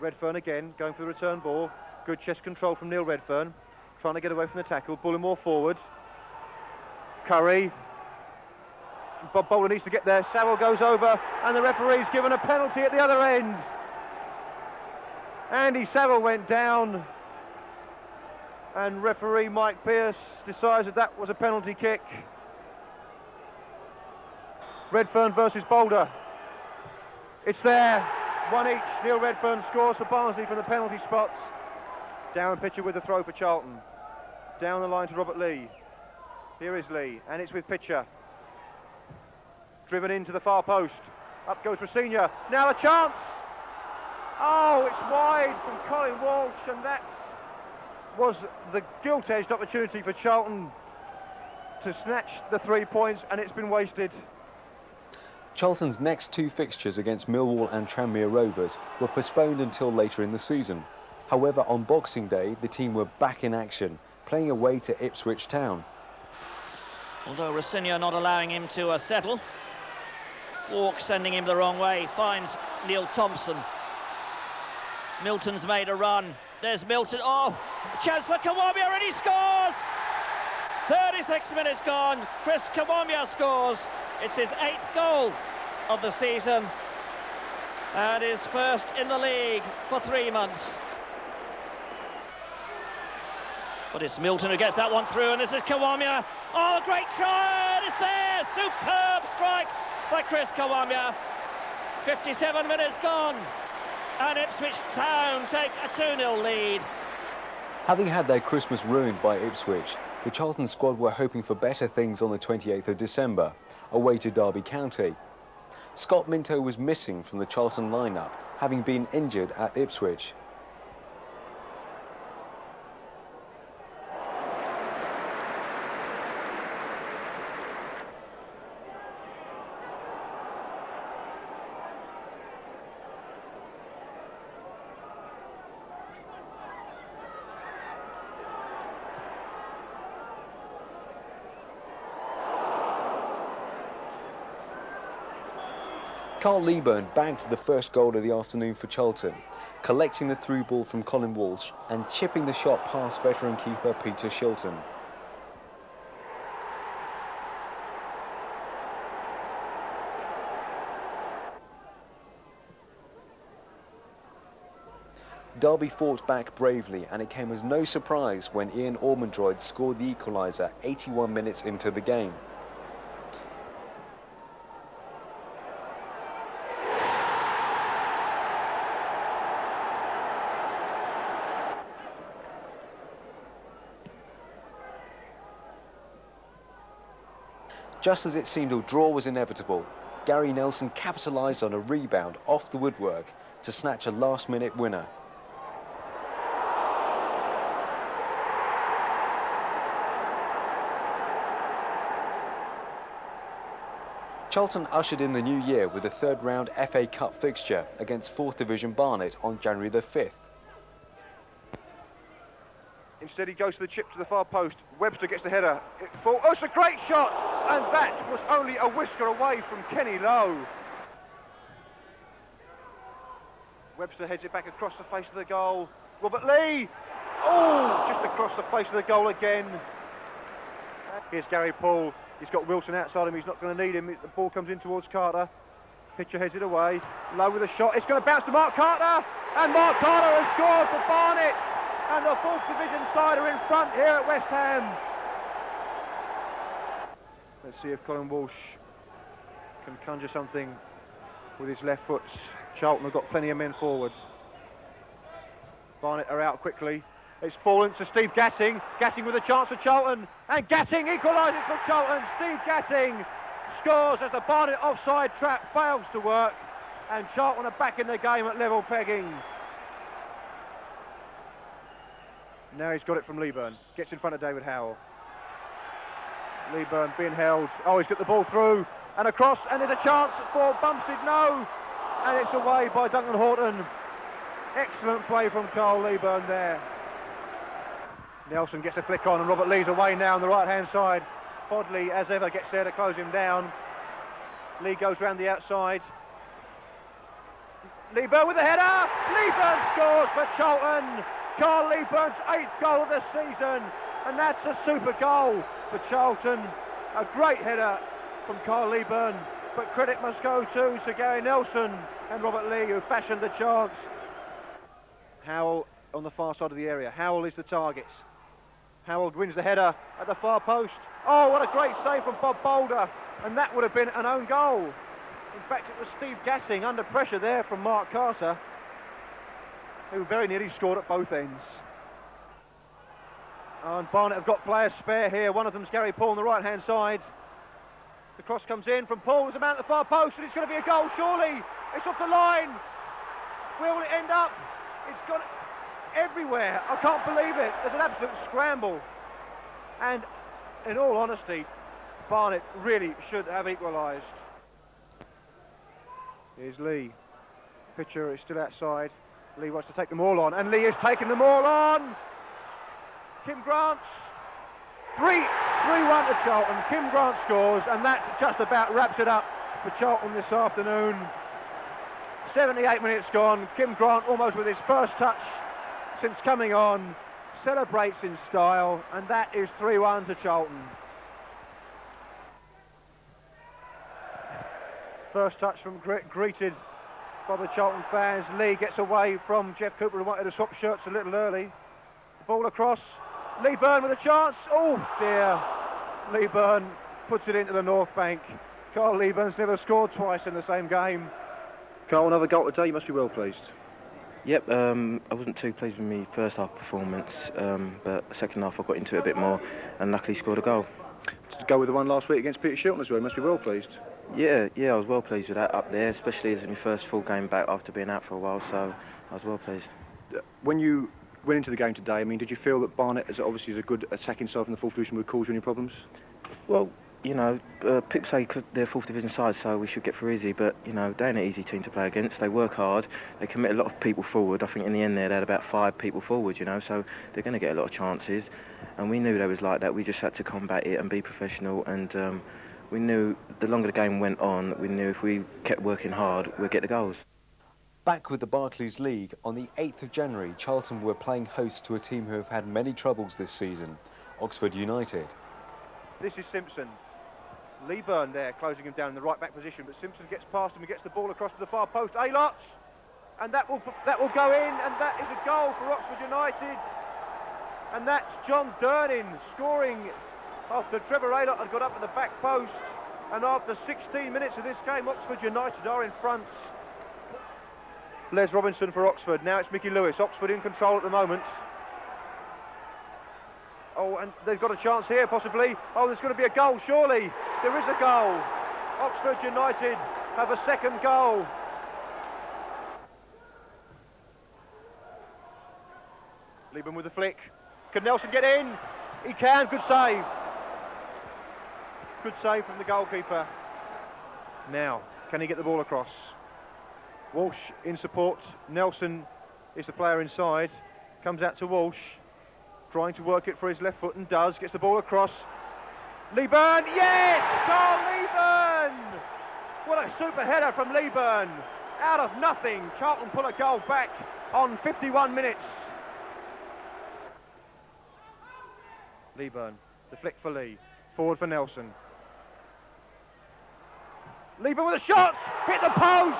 Redfern again, going for the return ball. Good chest control from Neil Redfern. Trying to get away from the tackle. Bullimore forward. Curry. Bob Boulder needs to get there. Saville goes over, and the referee's given a penalty at the other end. Andy Saville went down, and referee Mike Pearce decides that that was a penalty kick. Redfern versus Boulder. It's there, 1 each. Neil Redfern scores for Barnsley from the penalty spots. Darren Pitcher with the throw for Charlton. Down the line to Robert Lee. Here is Lee, and it's with Pitcher. Driven into the far post. Up goes Rossignol. Now a chance! Oh, it's wide from Colin Walsh, and that was the gilt-edged opportunity for Charlton to snatch the 3 points, and it's been wasted. Charlton's next 2 fixtures against Millwall and Tranmere Rovers were postponed until later in the season. However, on Boxing Day, the team were back in action, playing away to Ipswich Town. Although Rossignol not allowing him to settle. Walk sending him the wrong way, finds Neil Thompson. Milton's made a run. There's Milton. Oh, chance for Kawamia, and he scores! 36 minutes gone. Chris Kawamia scores. It's his 8th goal of the season and his first in the league for 3 months. But it's Milton who gets that one through, and this is Kawamia. Oh, great try! It's there! Superb strike by Chris Kawamia. 57 minutes gone. And Ipswich Town take a 2-0 lead. Having had their Christmas ruined by Ipswich, the Charlton squad were hoping for better things on the 28th of December, away to Derby County. Scott Minto was missing from the Charlton lineup, having been injured at Ipswich. Carl Leeburn bagged the first goal of the afternoon for Charlton, collecting the through ball from Colin Walsh and chipping the shot past veteran keeper Peter Shilton. Derby fought back bravely, and it came as no surprise when Ian Ormondroyd scored the equaliser 81 minutes into the game. Just as it seemed a draw was inevitable, Gary Nelson capitalised on a rebound off the woodwork to snatch a last-minute winner. Charlton ushered in the new year with a third-round FA Cup fixture against 4th Division Barnet on January the 5th. Instead he goes to the chip to the far post. Webster gets the header. Oh, it's a great shot! And that was only a whisker away from Kenny Lowe. Webster heads it back across the face of the goal. Robert Lee! Oh, just across the face of the goal again. Here's Gary Paul. He's got Wilson outside him. He's not going to need him. The ball comes in towards Carter. Pitcher heads it away. Lowe with a shot. It's going to bounce to Mark Carter. And Mark Carter has scored for Barnet. And the 4th Division side are in front here at West Ham. Let's see if Colin Walsh can conjure something with his left foot. Charlton have got plenty of men forwards. Barnet are out quickly. It's fallen to Steve Gatting. Gatting with a chance for Charlton. And Gatting equalises for Charlton. Steve Gatting scores as the Barnet offside trap fails to work. And Charlton are back in the game at level pegging. Now he's got it from Leeburn. Gets in front of David Howell. Leeburn being held. Oh, he's got the ball through and across, and there's a chance for Bumstead. No, and it's away by Duncan Horton. Excellent play from Carl Leeburn there. Nelson gets the flick on, and Robert Lee's away now on the right-hand side. Fodley, as ever, gets there to close him down. Lee goes round the outside. Leeburn with the header. Leeburn scores for Charlton. Carl Leeburn's 8th goal of the season, and that's a super goal for Charlton. A great header from Carl Leeburn, but credit must go to Gary Nelson and Robert Lee, who fashioned the chance. Howell on the far side of the area. Howell is the target. Howell wins the header at the far post. Oh, what a great save from Bob Boulder, and that would have been an own goal. In fact, it was Steve Gatting under pressure there from Mark Carter, who very nearly scored at both ends. And Barnet have got players spare here. One of them's Gary Paul on the right-hand side. The cross comes in from Paul. There's a man at the far post, and it's going to be a goal, surely. It's off the line. Where will it end up? It's gone everywhere. I can't believe it. There's an absolute scramble. And in all honesty, Barnet really should have equalised. Here's Lee. Pitcher is still outside. Lee wants to take them all on, and Lee has taken them all on. Kim Grant's 3-1 to Charlton. Kim Grant scores, and that just about wraps it up for Charlton this afternoon. 78 minutes gone. Kim Grant, almost with his first touch since coming on, celebrates in style, and that is 3-1 to Charlton. First touch from greeted by the Charlton fans. Lee gets away from Jeff Cooper, who wanted to swap shirts a little early. Ball across. Leeburn with a chance. Oh dear. Leeburn puts it into the North Bank. Carl Leeburn's never scored twice in the same game. Carl, another goal today. You must be well pleased. Yep, I wasn't too pleased with my first half performance, but second half I got into it a bit more and luckily scored a goal. To go with the one last week against Peter Shilton as well, you must be well pleased. Yeah, I was well pleased with that up there, especially as it's my first full game back after being out for a while, so I was well pleased. When you went into the game today, I mean, did you feel that Barnet, as obviously is a good attacking side from the 4th Division, would cause you any problems? Well, you know, people say they're 4th Division side, so we should get through easy, but, you know, they ain't an easy team to play against. They work hard, they commit a lot of people forward. I think in the end there, they had about 5 people forward, you know, so they're going to get a lot of chances, and we knew they was like that. We just had to combat it and be professional, and we knew the longer the game went on, we knew if we kept working hard, we'd get the goals. Back with the Barclays League, on the 8th of January, Charlton were playing host to a team who have had many troubles this season, Oxford United. This is Simpson. Leeburn there, closing him down in the right-back position, but Simpson gets past him and gets the ball across to the far post. A-Lots! And that will go in, and that is a goal for Oxford United. And that's John Durnin scoring after Trevor Aylott had got up at the back post. And after 16 minutes of this game, Oxford United are in front. Les Robinson for Oxford. Now it's Mickey Lewis. Oxford in control at the moment. Oh, and they've got a chance here, possibly. Oh, there's going to be a goal, surely. There is a goal. Oxford United have a second goal. Lieben with the flick. Can Nelson get in? He can. Good save. Good save from the goalkeeper. Now, can he get the ball across? Walsh in support. Nelson is the player inside. Comes out to Walsh. Trying to work it for his left foot and does. Gets the ball across. Leeburn, yes! Goal, Leeburn! What a super header from Leeburn. Out of nothing, Charlton pull a goal back on 51 minutes. Leeburn, the flick for Lee. Forward for Nelson. Leeburn with a shot! Hit the post!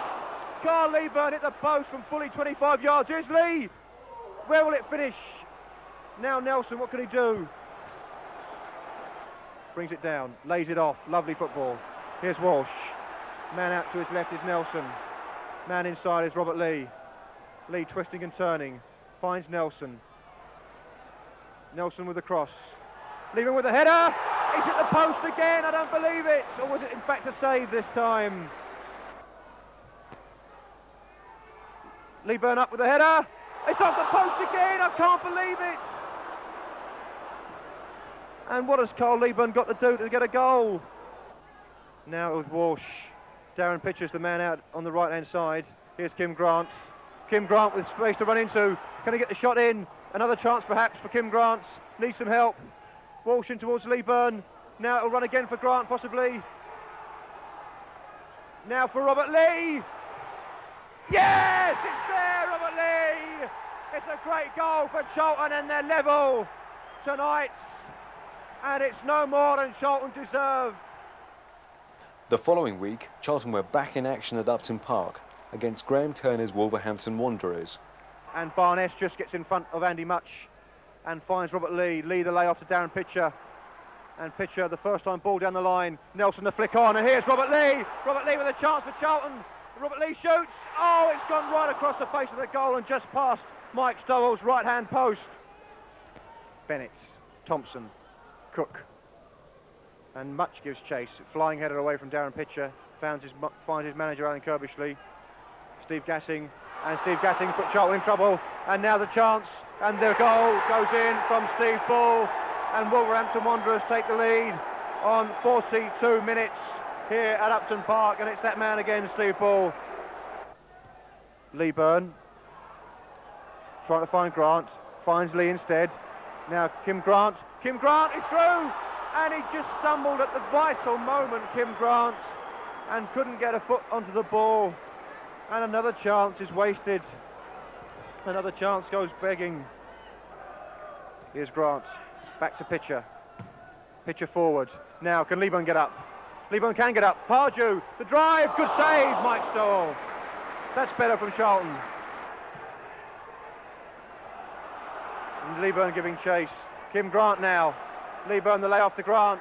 Carl Leeburn hit the post from fully 25 yards. Here's Lee! Where will it finish? Now Nelson, what can he do? Brings it down, lays it off, lovely football. Here's Walsh. Man out to his left is Nelson. Man inside is Robert Lee. Lee twisting and turning, finds Nelson. Nelson with the cross. Leaving with a header. He's hit the post again, I don't believe it. Or was it in fact a save this time? Leeburn up with a header. It's off the post again, I can't believe it. And what has Carl Leeburn got to do to get a goal? Now with Walsh. Darren Pitcher's the man out on the right-hand side. Here's Kim Grant. Kim Grant with space to run into. Can he get the shot in? Another chance perhaps for Kim Grant. Needs some help. Walsh in towards Leeburn. Now it'll run again for Grant possibly. Now for Robert Lee. Yes, it's there, Robert Lee. It's a great goal for Charlton and they're level tonight. And it's no more than Charlton deserve. The following week, Charlton were back in action at Upton Park against Graham Turner's Wolverhampton Wanderers. And Barnes just gets in front of Andy Much and finds Robert Lee. Lee the layoff to Darren Pitcher. And Pitcher, the first time ball down the line. Nelson the flick on, and here's Robert Lee. Robert Lee with a chance for Charlton. Robert Lee shoots. Oh, it's gone right across the face of the goal and just past Mike Stowell's right-hand post. Bennett, Thompson, Cook. And Much gives chase. Flying header away from Darren Pitcher. Finds his manager, Alan Kirbishley. Steve Gassing. And Steve Gassing put Charlton in trouble. And now the chance. And the goal goes in from Steve Bull. And Wolverhampton Wanderers take the lead on 42 minutes here at Upton Park. And it's that man again, Steve Bull. Leeburn. Trying to find Grant. Finds Lee instead. Now Kim Grant. Kim Grant is through. And he just stumbled at the vital moment, Kim Grant, and couldn't get a foot onto the ball. And another chance is wasted. Another chance goes begging. Here's Grant. Back to Pitcher. Pitcher forward. Now, can Leeburn get up? Leeburn can get up. Pardew, the drive. Good save, Mike Stowell. That's better from Charlton. And Leeburn giving chase. Kim Grant now. Leeburn the layoff to Grant.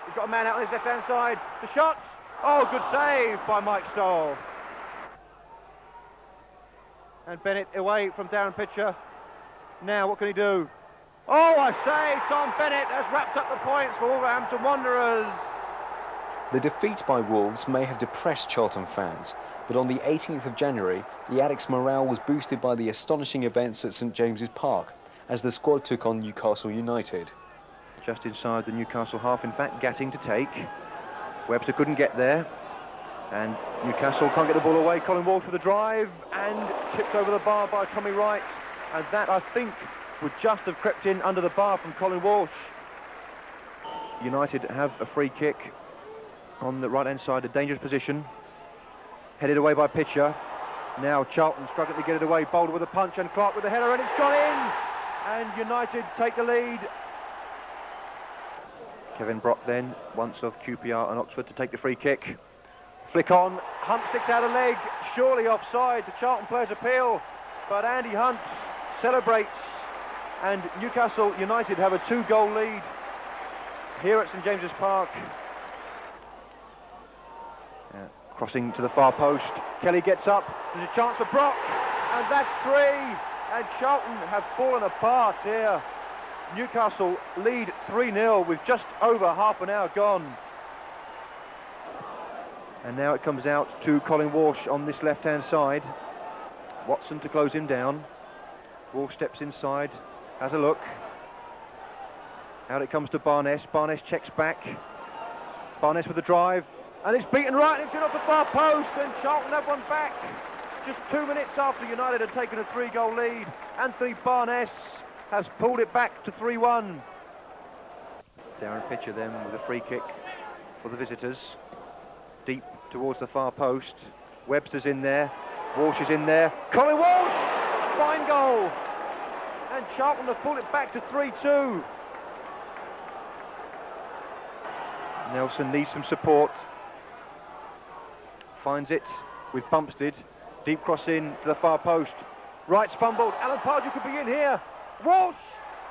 He's got a man out on his left-hand side. The shots. Oh, good save by Mike Stowell. And Bennett away from Darren Pitcher. Now, what can he do? Oh, I say, Tom Bennett has wrapped up the points for Wolverhampton Wanderers. The defeat by Wolves may have depressed Charlton fans, but on the 18th of January, the Addicts' morale was boosted by the astonishing events at St James's Park, as the squad took on Newcastle United. Just inside the Newcastle half, in fact, Gatting to take. Webster couldn't get there. And Newcastle can't get the ball away. Colin Walsh with a drive and tipped over the bar by Tommy Wright. And that, I think, would just have crept in under the bar from Colin Walsh. United have a free kick on the right-hand side, a dangerous position. Headed away by Pitcher. Now Charlton struggling to get it away. Boulder with a punch and Clark with a header, and it's gone in! And United take the lead. Kevin Brock then, once of QPR and Oxford to take the free kick. Flick on, Hunt sticks out a leg, surely offside. The Charlton players appeal, but Andy Hunt celebrates, and Newcastle United have a 2-goal lead here at St James's Park. Crossing to the far post, Kelly gets up, there's a chance for Brock, and that's 3, and Charlton have fallen apart here. Newcastle lead 3-0 with just over half an hour gone. And now it comes out to Colin Walsh on this left-hand side. Watson to close him down. Walsh steps inside, has a look. Out it comes to Barnes. Barnes checks back. Barnes with the drive. And it's beaten right, and it's in off the far post, and Charlton have one back. Just 2 minutes after United had taken a 3-goal lead, Anthony Barnes has pulled it back to 3-1. Darren Pitcher then with a free kick for the visitors. Deep towards the far post. Webster's in there. Walsh is in there. Colin Walsh! Fine goal. And Charlton have pulled it back to 3-2. Nelson needs some support. Finds it with Bumpstead. Deep cross in to the far post. Wright's fumbled. Alan Pardew could be in here. Walsh!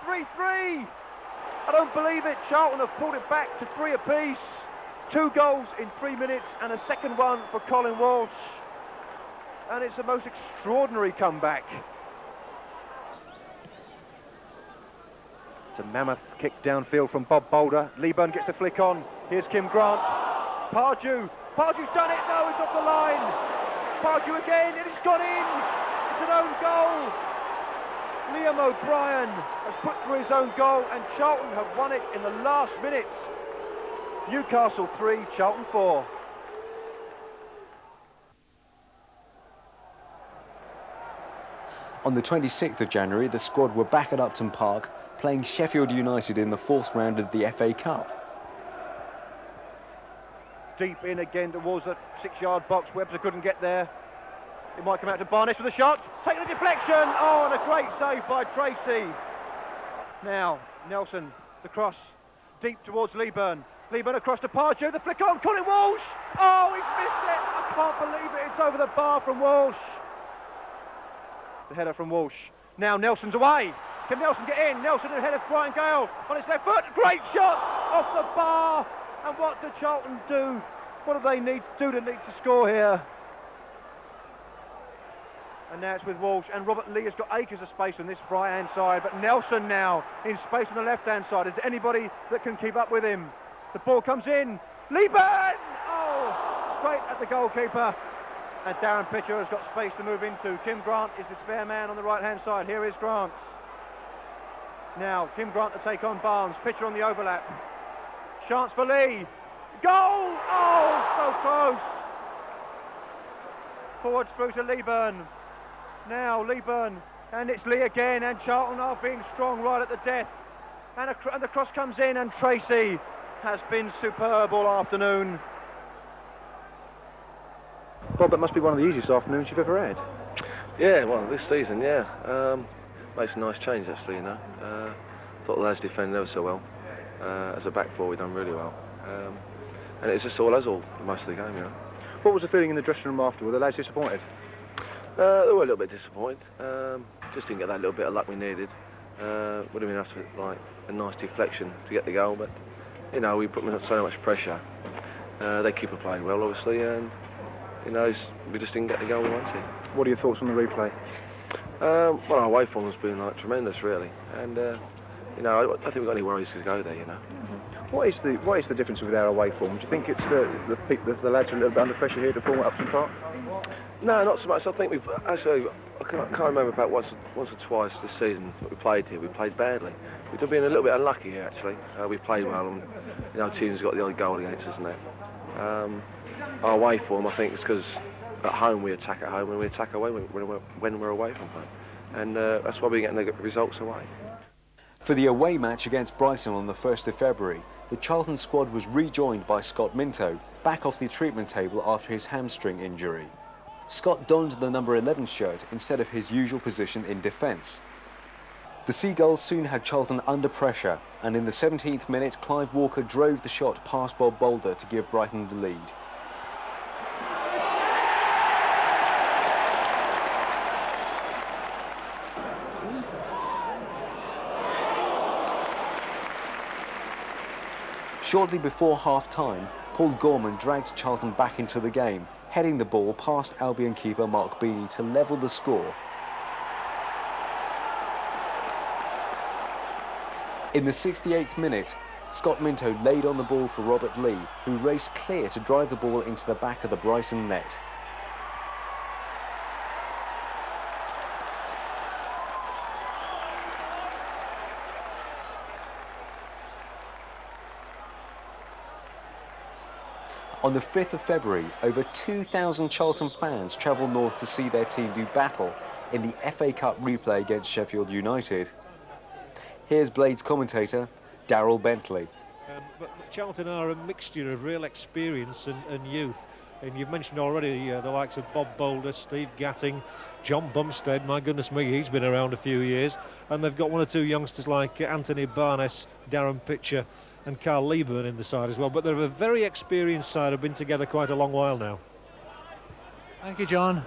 3-3! I don't believe it. Charlton have pulled it back to 3 apiece. 2 goals in 3 minutes and a second one for Colin Walsh. And it's the most extraordinary comeback. It's a mammoth kick downfield from Bob Boulder. Leeburn gets the flick on. Here's Kim Grant. Pardew. Pardew's done it. No, it's off the line. Pardew again, and it's gone in. It's an own goal. Liam O'Brien has put through his own goal, and Charlton have won it in the last minutes. Newcastle 3, Charlton 4. On the 26th of January, the squad were back at Upton Park, playing Sheffield United in the 4th round of the FA Cup. Deep in again towards the 6-yard box. Webster couldn't get there. It might come out to Barnes with a shot. Taking a deflection. Oh, and a great save by Tracy. Now, Nelson, the cross. Deep towards Leeburn. Leeburn across to Pardew. The flick on. Colin Walsh. Oh, he's missed it. I can't believe it. It's over the bar from Walsh. The header from Walsh. Now Nelson's away. Can Nelson get in? Nelson ahead of Brian Gale on his left foot. Great shot off the bar. And what did Charlton do? What do they need to score here? And now it's with Walsh, and Robert Lee has got acres of space on this right-hand side, but Nelson now in space on the left-hand side. Is there anybody that can keep up with him? The ball comes in. Leeburn! Oh, straight at the goalkeeper. And Darren Pitcher has got space to move into. Kim Grant is the spare man on the right-hand side. Here is Grant. Now, Kim Grant to take on Barnes. Pitcher on the overlap. Chance for Lee. Goal! Oh, so close. Forward through to Leeburn. Now Leeburn, and it's Lee again, and Charlton are being strong right at the death. And the cross comes in, and Tracy has been superb all afternoon. Bob, that must be one of the easiest afternoons you've ever had. Yeah, well, this season, yeah. Makes a nice change, actually, you know. Thought the lads defended ever so well. As a back four, we've done really well. And it's just all most of the game, you know. What was the feeling in the dressing room after? Were the lads disappointed? They were a little bit disappointed. Just didn't get that little bit of luck we needed. Would have been after like a nice deflection to get the goal, but you know, we put them under so much pressure. They keep playing well, obviously, and you know, we just didn't get the goal we wanted. What are your thoughts on the replay? Well, our away form has been like tremendous, really, and you know, I don't think we've got any worries to go there, you know. What is the difference with our away form? Do you think it's the lads are a little bit under pressure here to form at Upton Park? No, not so much. I think we've actually, I can't remember about once or twice this season that we played here. We played badly. We've been a little bit unlucky here, actually. We played well, and you know, teams got the odd goal against us, and that. Our away form, I think, is because at home we attack at home and we attack away when we're away from home, and that's why we're getting the results away. For the away match against Brighton on the 1st of February, the Charlton squad was rejoined by Scott Minto, back off the treatment table after his hamstring injury. Scott donned the number 11 shirt instead of his usual position in defence. The Seagulls soon had Charlton under pressure, and in the 17th minute, Clive Walker drove the shot past Bob Boulder to give Brighton the lead. Shortly before half-time, Paul Gorman dragged Charlton back into the game, heading the ball past Albion keeper Mark Beanie to level the score. In the 68th minute, Scott Minto laid on the ball for Robert Lee, who raced clear to drive the ball into the back of the Brighton net. On the 5th of February, over 2,000 Charlton fans travelled north to see their team do battle in the FA Cup replay against Sheffield United. Here's Blades commentator Darryl Bentley. But Charlton are a mixture of real experience and youth. And you've mentioned already the likes of Bob Boulder, Steve Gatting, John Bumstead. My goodness me, he's been around a few years. And they've got one or two youngsters like Anthony Barnes, Darren Pitcher and Carl Lieburn in the side as well. But they're a very experienced side, have been together quite a long while now. Thank you, John.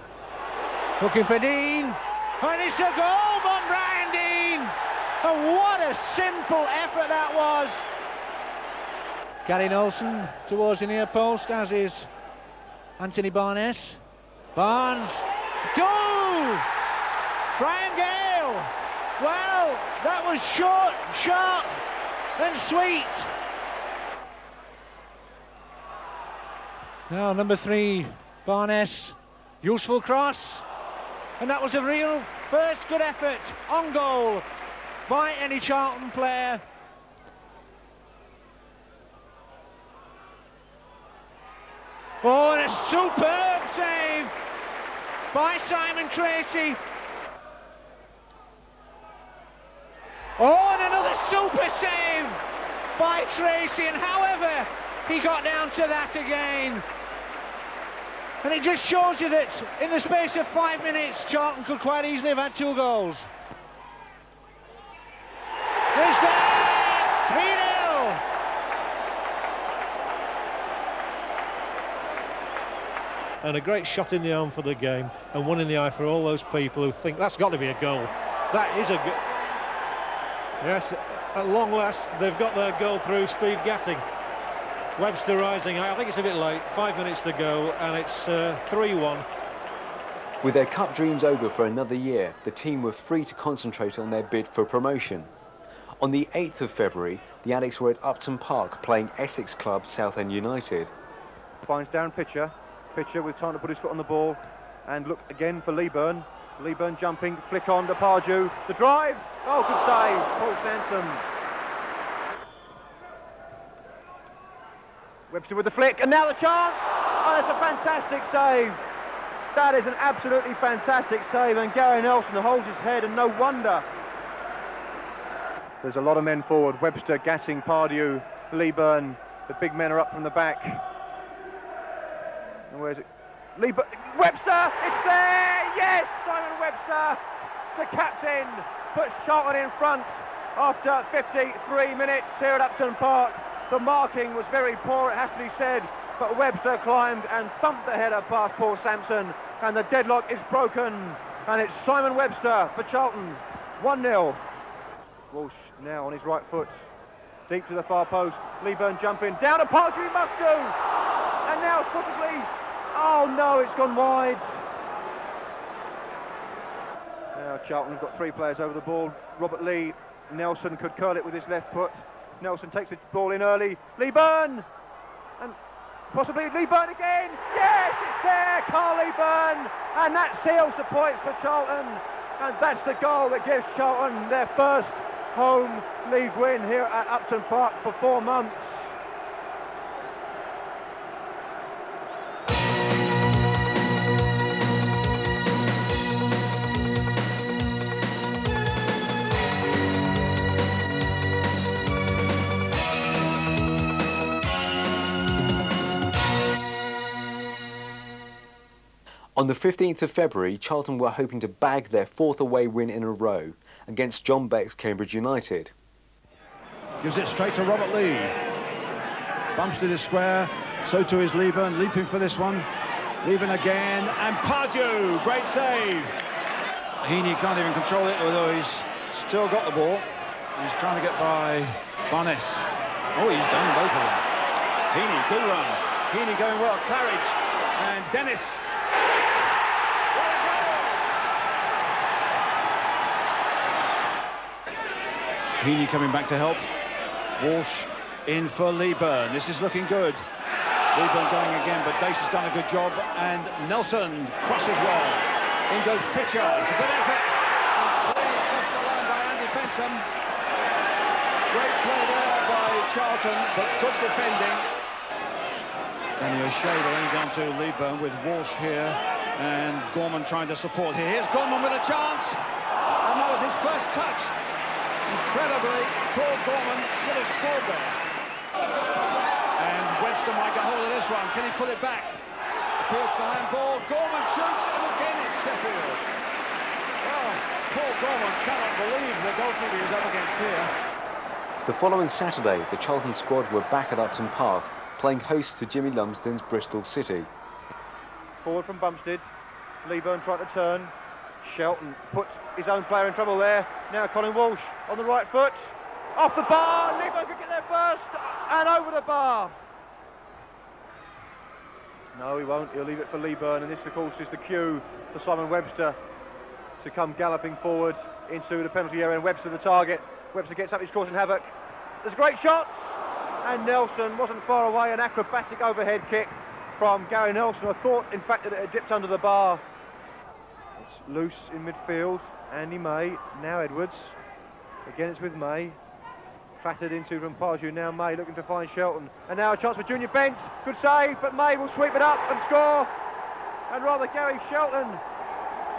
Looking for Dean. And it's a goal from Brian Dean. And what a simple effort that was. Gary Nelson towards the near post, as is Anthony Barnes. Barnes. Goal! Brian Gale. Well, that was short, sharp and sweet. Now number 3, Barnes, useful cross, and that was a real first good effort on goal by any Charlton player. Oh, and a superb save by Simon Tracy. Oh, and another super save by Tracy, and however he got down to that again. And it just shows you that in the space of 5 minutes, Charlton could quite easily have had 2 goals. Is there? 3-0. And a great shot in the arm for the game, and one in the eye for all those people who think that's got to be a goal. That is a good. Yes, at long last, they've got their goal through Steve Gatting. Webster rising. I think it's a bit late. 5 minutes to go, and it's 3-1. With their cup dreams over for another year, the team were free to concentrate on their bid for promotion. On the 8th of February, the Addicks were at Upton Park playing Essex club Southend United. Finds Darren Pitcher. Pitcher with time to put his foot on the ball, and look again for Lieburn. Lieburn jumping, flick on to Pardew. The drive. Oh, good save, Paul Sansom. Webster with the flick, and now the chance. Oh, that's a fantastic save. That is an absolutely fantastic save, and Gary Nelson holds his head, and no wonder. There's a lot of men forward. Webster, Gatting, Pardew, Lieburn. The big men are up from the back. And where's it? Lieburn. Webster, it's there! Yes, Simon Webster, the captain, puts Charlton in front after 53 minutes here at Upton Park. The marking was very poor, it has to be said, but Webster climbed and thumped the header past Paul Sampson, and the deadlock is broken, and it's Simon Webster for Charlton, 1-0. Walsh now on his right foot, deep to the far post. Lieburn jumping, down to Pardew, he must do, and now possibly, oh no, it's gone wide. Now Charlton have got 3 players over the ball. Robert Lee, Nelson could curl it with his left foot. Nelson takes the ball in early. Lieburn, and possibly Lieburn again. Yes, it's there, Carl Lieburn, and that seals the points for Charlton. And that's the goal that gives Charlton their first home league win here at Upton Park for 4 months. On the 15th of February, Charlton were hoping to bag their 4th away win in a row against John Beck's Cambridge United. Gives it straight to Robert Lee. Bumstead is square, so too is Lieburn, leaping for this one. Lieburn again, and Pardew, great save. Heaney can't even control it, although he's still got the ball. He's trying to get by Barnes. Oh, he's done both of them. Heaney, good run. Heaney going well, Claridge, and Dennis. Heaney coming back to help. Walsh in for Leeburn. This is looking good. Leeburn going again, but Dace has done a good job, and Nelson crosses well. In goes Pitcher. It's a good effort. And cleared off the line by Andy Benson. Great play there by Charlton, but good defending. Danny O'Shea, they're running down to Leeburn with Walsh here, and Gorman trying to support here. Here's Gorman with a chance, and that was his first touch. Incredibly, Paul Gorman should have scored there. And Webster might get hold of this one. Can he put it back? Appeals for the handball. Gorman shoots, and again it's Sheffield. Well, Paul Gorman cannot believe the goalkeeper he's up against here. The following Saturday, the Charlton squad were back at Upton Park, playing host to Jimmy Lumsden's Bristol City. Forward from Bumstead. Leeburn tried to turn. Shelton puts his own player in trouble there. Now Colin Walsh on the right foot. Off the bar. Leeburn could get there first. And over the bar. No, he won't. He'll leave it for Leeburn. And this, of course, is the cue for Simon Webster to come galloping forward into the penalty area. And Webster the target. Webster gets up, he's causing havoc. There's a great shot. And Nelson wasn't far away. An acrobatic overhead kick from Gary Nelson. I thought, in fact, that it had dipped under the bar. It's loose in midfield. Andy May, now Edwards. Again, it's with May. Clattered into from Pardew. Now May looking to find Shelton. And now a chance for Junior Bent. Good save, but May will sweep it up and score. And rather, Gary Shelton,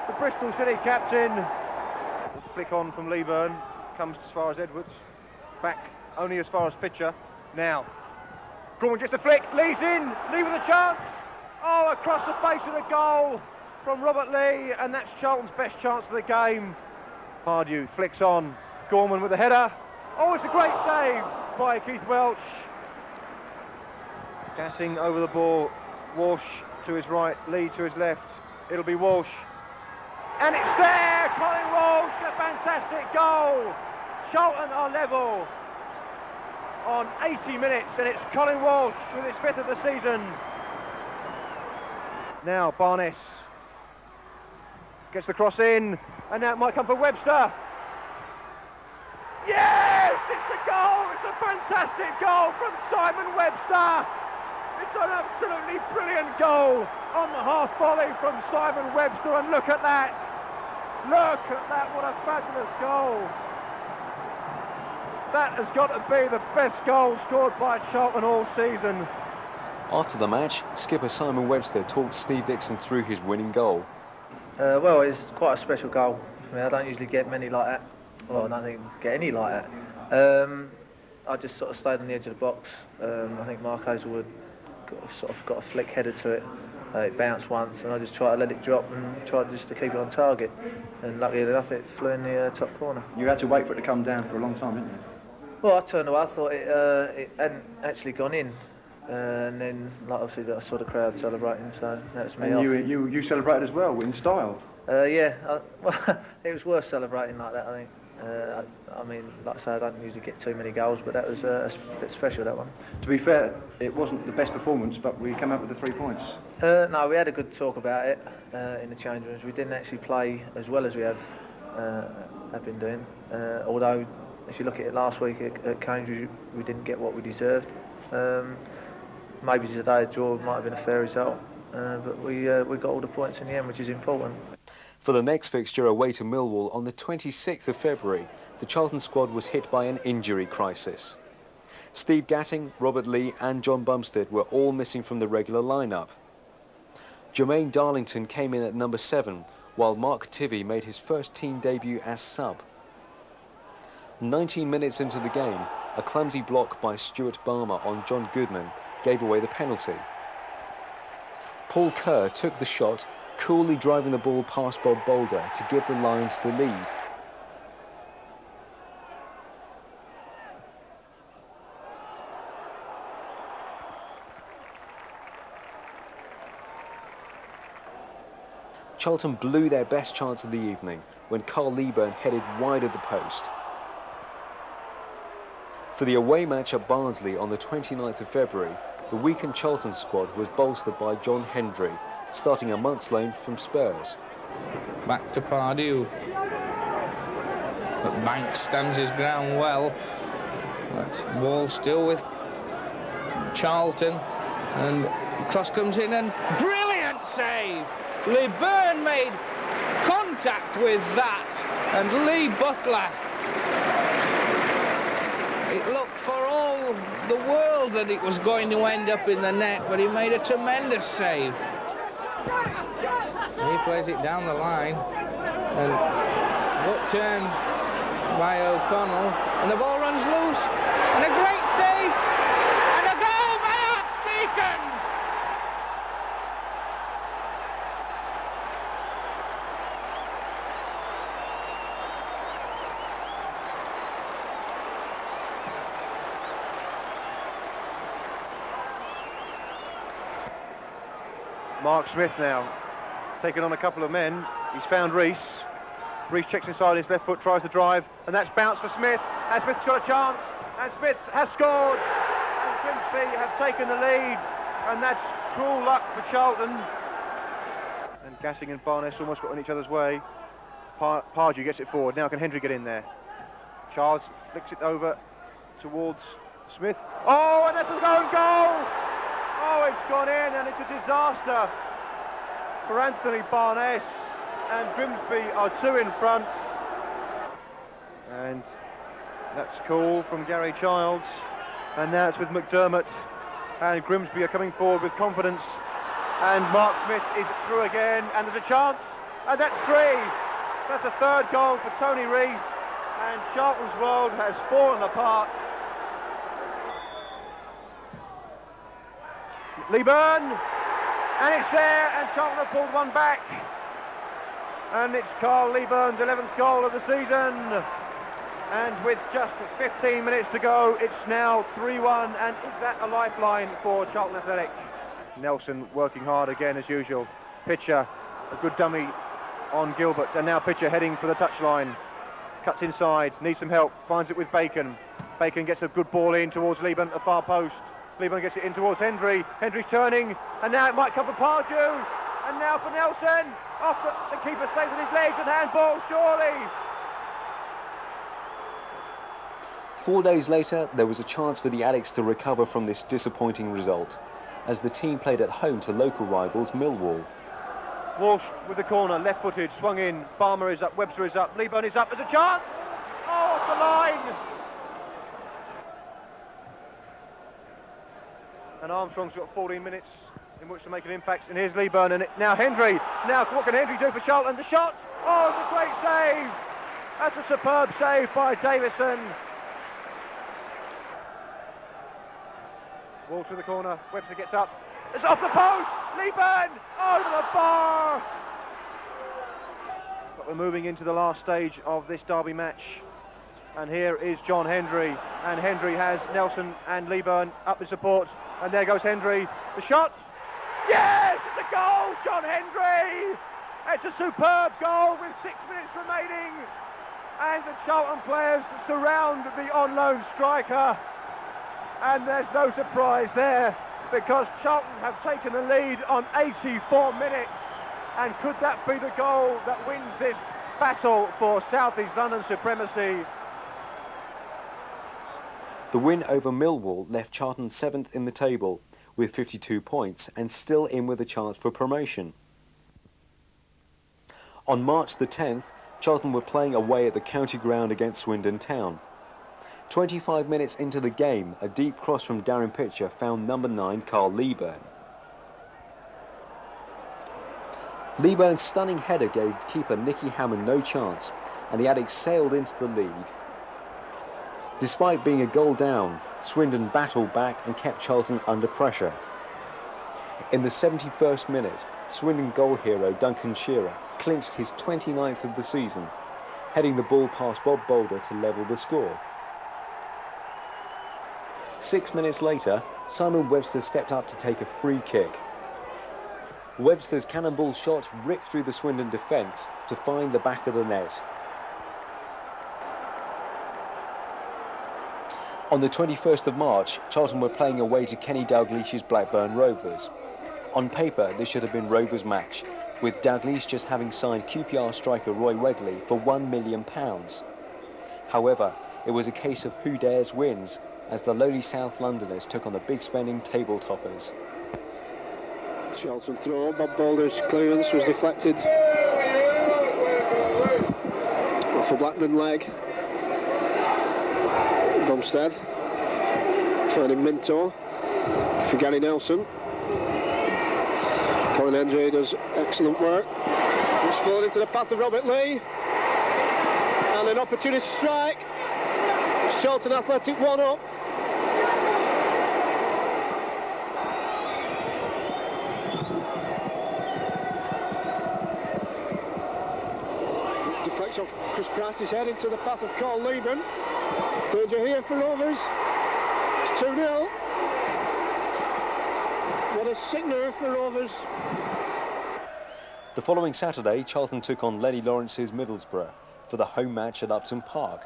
the Bristol City captain. The flick on from Leeburn. Comes as far as Edwards. Back only as far as Pitcher. Now, Gorman gets the flick, leads in, Lee with a chance. Oh, across the face of the goal from Robert Lee, and that's Charlton's best chance of the game. Pardew flicks on, Gorman with the header. Oh, it's a great save by Keith Welch. Gassing over the ball, Walsh to his right, Lee to his left. It'll be Walsh. And it's there, Colin Walsh, a fantastic goal. Charlton are level on 80 minutes, and it's Colin Walsh with his 5th of the season. Now Barnes gets the cross in, and now it might come for Webster. Yes, it's the goal. It's a fantastic goal from Simon Webster. It's an absolutely brilliant goal on the half volley from Simon Webster, and look at that. Look at that, what a fabulous goal. That has got to be the best goal scored by Charlton all season. After the match, skipper Simon Webster talked Steve Dixon through his winning goal. Well, it's quite a special goal. I don't usually get many like that. Well, I don't think I get any like that. I just sort of stayed on the edge of the box. I think Mark Hazelwood got a flick header to it. It bounced once, and I just tried to let it drop and tried just to keep it on target. And luckily enough, it flew in the top corner. You had to wait for it to come down for a long time, didn't you? Well, I turned away. I thought it hadn't actually gone in, and then, like, obviously, I saw the crowd celebrating, so that was me. And you celebrated as well in style. Yeah, well, it was worth celebrating like that, I think. I mean, like I say, I don't usually get too many goals, but that was a bit special, that one. To be fair, it wasn't the best performance, but we came up with the 3 points. No, we had a good talk about it in the change rooms. We didn't actually play as well as we have been doing, although if you look at it last week at Cambridge, we didn't get what we deserved. Maybe today a draw might have been a fair result, but we got all the points in the end, which is important. For the next fixture away to Millwall on the 26th of February, the Charlton squad was hit by an injury crisis. Steve Gatting, Robert Lee and John Bumstead were all missing from the regular lineup. Jermaine Darlington came in at number 7, while Mark Tivy made his first team debut as sub. 19 minutes into the game, a clumsy block by Stuart Barmer on John Goodman gave away the penalty. Paul Kerr took the shot, coolly driving the ball past Bob Boulder to give the Lions the lead. Charlton blew their best chance of the evening when Carl Leeburn headed wide of the post. For the away match at Barnsley on the 29th of February, the weakened Charlton squad was bolstered by John Hendry, starting a month's loan from Spurs. Back to Pardew. but Banks stands his ground well. But Wall still with Charlton, and cross comes in and brilliant save. Lee Byrne made contact with that, and Lee Butler, it looked for all the world that it was going to end up in the net, but he made a tremendous save. So he plays it down the line, and what turn by O'Connell, and the ball runs loose, and a great save, and a goal by Archdeacon! Mark Smith now, taking on a couple of men. He's found Rees. Rees checks inside his left foot, tries to drive, and that's bounced for Smith. And Smith's got a chance, and Smith has scored. And Grimsby have taken the lead, and that's cruel luck for Charlton. And Gassing and Barnes almost got in each other's way. Pardew gets it forward. Now can Hendry get in there? Charles flicks it over towards Smith. Oh, and that's a goal! Oh, it's gone in, and it's a disaster for Anthony Barnes, and Grimsby are 2 in front. And that's cool from Gary Childs, and now it's with McDermott, and Grimsby are coming forward with confidence, and Mark Smith is through again, and there's a chance, and that's 3. That's a 3rd goal for Tony Rees, and Charlton's world has fallen apart. Lee Byrne, and it's there, and Charlton have pulled one back, and it's Carl Lee Byrne's 11th goal of the season, and with just 15 minutes to go, it's now 3-1, and is that a lifeline for Charlton Athletic? Nelson working hard again as usual. Pitcher, a good dummy on Gilbert, and now Pitcher heading for the touchline, cuts inside, needs some help, finds it with Bacon. Bacon gets a good ball in towards Lee Byrne at the far post. Lee Byrne gets it in towards Hendry. Hendry's turning, and now it might come for Pardew. And now for Nelson. Off the keeper stays with his legs, and handball, surely. 4 days later, there was a chance for the Addicts to recover from this disappointing result, as the team played at home to local rivals Millwall. Walsh with the corner, left-footed, swung in. Farmer is up, Webster is up, Lee Byrne is up. There's a chance. Oh, off the line. And Armstrong's got 14 minutes in which to make an impact. And here's Lee Byrne, and now Hendry. Now what can Hendry do for Charlton? The shot! Oh, it's a great save! That's a superb save by Davison. Walsh to the corner, Webster gets up. It's off the post! Lee Byrne! Over the bar! But we're moving into the last stage of this derby match. And here is John Hendry, and Hendry has Nelson and Lee Byrne up in support, and there goes Hendry. The shot, yes, it's a goal, John Hendry! It's a superb goal with 6 minutes remaining, and the Charlton players surround the on-loan striker, and there's no surprise there, because Charlton have taken the lead on 84 minutes, and could that be the goal that wins this battle for South East London supremacy? The win over Millwall left Charlton 7th in the table with 52 points and still in with a chance for promotion. On March the 10th, Charlton were playing away at the county ground against Swindon Town. 25 minutes into the game, a deep cross from Darren Pitcher found number 9 Carl Lee Byrne. Lee Byrne's stunning header gave keeper Nicky Hammond no chance, and the Addicts sailed into the lead. Despite being a goal down, Swindon battled back and kept Charlton under pressure. In the 71st minute, Swindon goal hero Duncan Shearer clinched his 29th of the season, heading the ball past Bob Boulder to level the score. 6 minutes later, Simon Webster stepped up to take a free kick. Webster's cannonball shot ripped through the Swindon defence to find the back of the net. On the 21st of March, Charlton were playing away to Kenny Dalglish's Blackburn Rovers. On paper, this should have been Rovers' match, with Dalglish just having signed QPR striker Roy Wegley for £1 million. However, it was a case of who dares wins, as the lowly South Londoners took on the big spending table toppers. Charlton throw, Bob Boulder's clearance was deflected off a Blackburn leg. Bumstead finding Minto for Gary Nelson. Colin Hendry does excellent work. It's fallen into the path of Robert Lee, and an opportunist strike. It's Charlton Athletic 1-up. Deflects off Chris Price's head into the path of Carl Lieben. Danger here for Rovers. It's 2-0. What a sickener for Rovers. The following Saturday, Charlton took on Lenny Lawrence's Middlesbrough for the home match at Upton Park.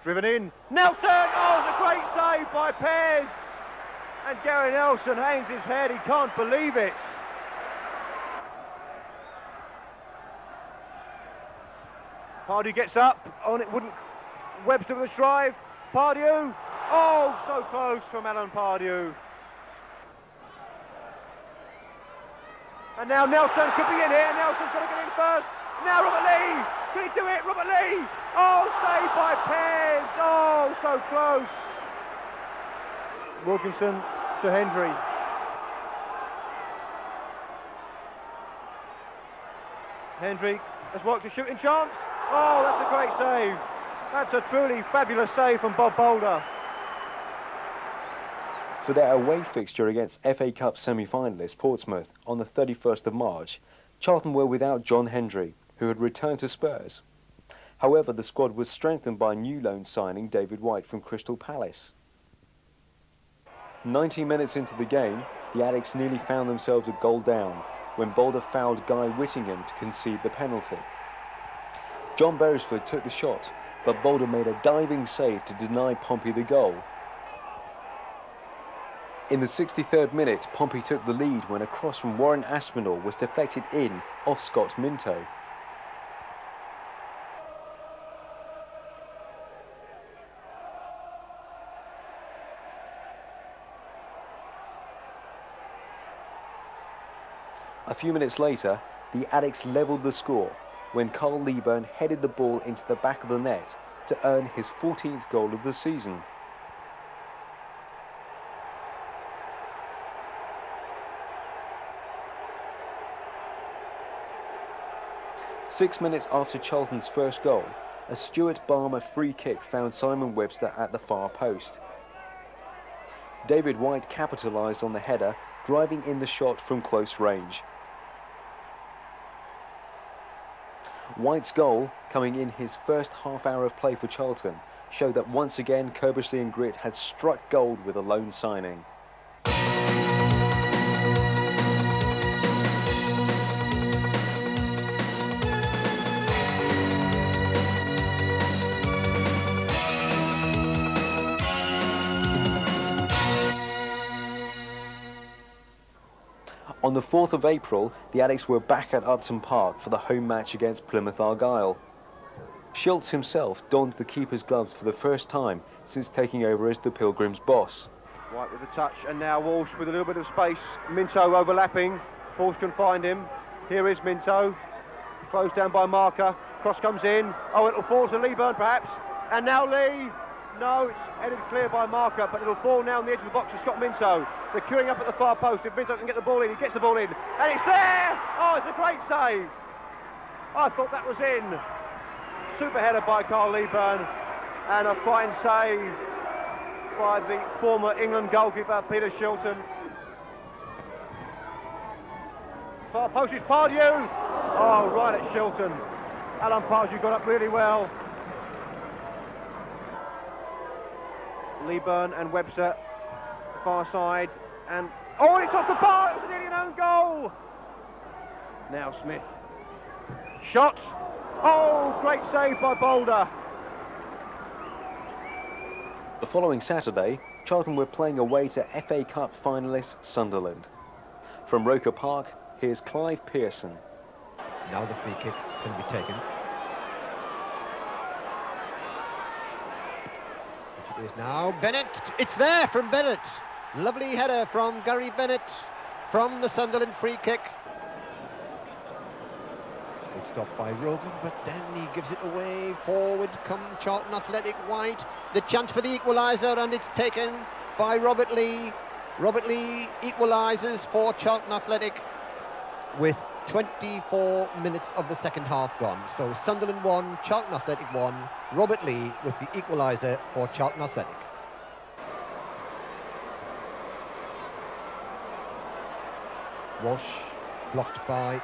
Driven in, Nelson! Oh, it's a great save by Pears! And Gary Nelson hangs his head, he can't believe it. Pardew gets up, on it wouldn't, Webster with a drive, Pardew, oh, so close from Alan Pardew. And now Nelson could be in here, Nelson's got to get in first. Now Robert Lee, can he do it, Robert Lee? Oh, saved by Pears, oh, so close. Wilkinson to Hendry. Hendry has worked a shooting chance. Oh, that's a great save. That's a truly fabulous save from Bob Boulder. For their away fixture against FA Cup semi-finalist Portsmouth on the 31st of March, Charlton were without John Hendry, who had returned to Spurs. However, the squad was strengthened by new loan signing David White from Crystal Palace. 19 minutes into the game, the Addicts nearly found themselves a goal down when Boulder fouled Guy Whittingham to concede the penalty. John Beresford took the shot, but Boulder made a diving save to deny Pompey the goal. In the 63rd minute, Pompey took the lead when a cross from Warren Aspinall was deflected in off Scott Minto. A few minutes later, the Addicts levelled the score when Carl Lieben headed the ball into the back of the net to earn his 14th goal of the season. Six minutes after Charlton's first goal, a Stuart Balmer free kick found Simon Webster at the far post. David White capitalised on the header, driving in the shot from close range. White's goal, coming in his first half hour of play for Charlton, showed that once again Kerbersley and Grit had struck gold with a loan signing. On the 4th of April, the Addicts were back at Upton Park for the home match against Plymouth Argyle. Schultz himself donned the keeper's gloves for the first time since taking over as the Pilgrims' boss. White with the touch, and now Walsh with a little bit of space. Minto overlapping. Walsh can find him. Here is Minto. Closed down by Marker. Cross comes in. Oh, it'll fall to Leeburn perhaps. And now Lee. No, it's headed clear by Marker, but it'll fall now on the edge of the box to Scott Minto. They're queuing up at the far post. If Minto can get the ball in, he gets the ball in. And it's there! Oh, it's a great save. I thought that was in. Super header by Carl Leeburn. And a fine save by the former England goalkeeper, Peter Shilton. Far post is Pardew. Oh, right at Shilton. Alan Pardew got up really well. Leeburn and Webster, far side, and oh, it's off the bar, it was nearly an own goal. Now Smith, shot, oh, great save by Boulder. The following Saturday, Charlton were playing away to FA Cup finalist Sunderland. From Roker Park, here's Clive Pearson. Now the free kick can be taken. Here's now Bennett. It's there from Bennett. Lovely header from Gary Bennett from the Sunderland free kick. Good stop by Rogan, but then he gives it away. Forward come Charlton Athletic wide. The chance for the equaliser, and it's taken by Robert Lee. Robert Lee equalises for Charlton Athletic with 24 minutes of the second half gone. So Sunderland 1, Charlton Athletic 1. Robert Lee with the equaliser for Charlton Athletic. Walsh blocked by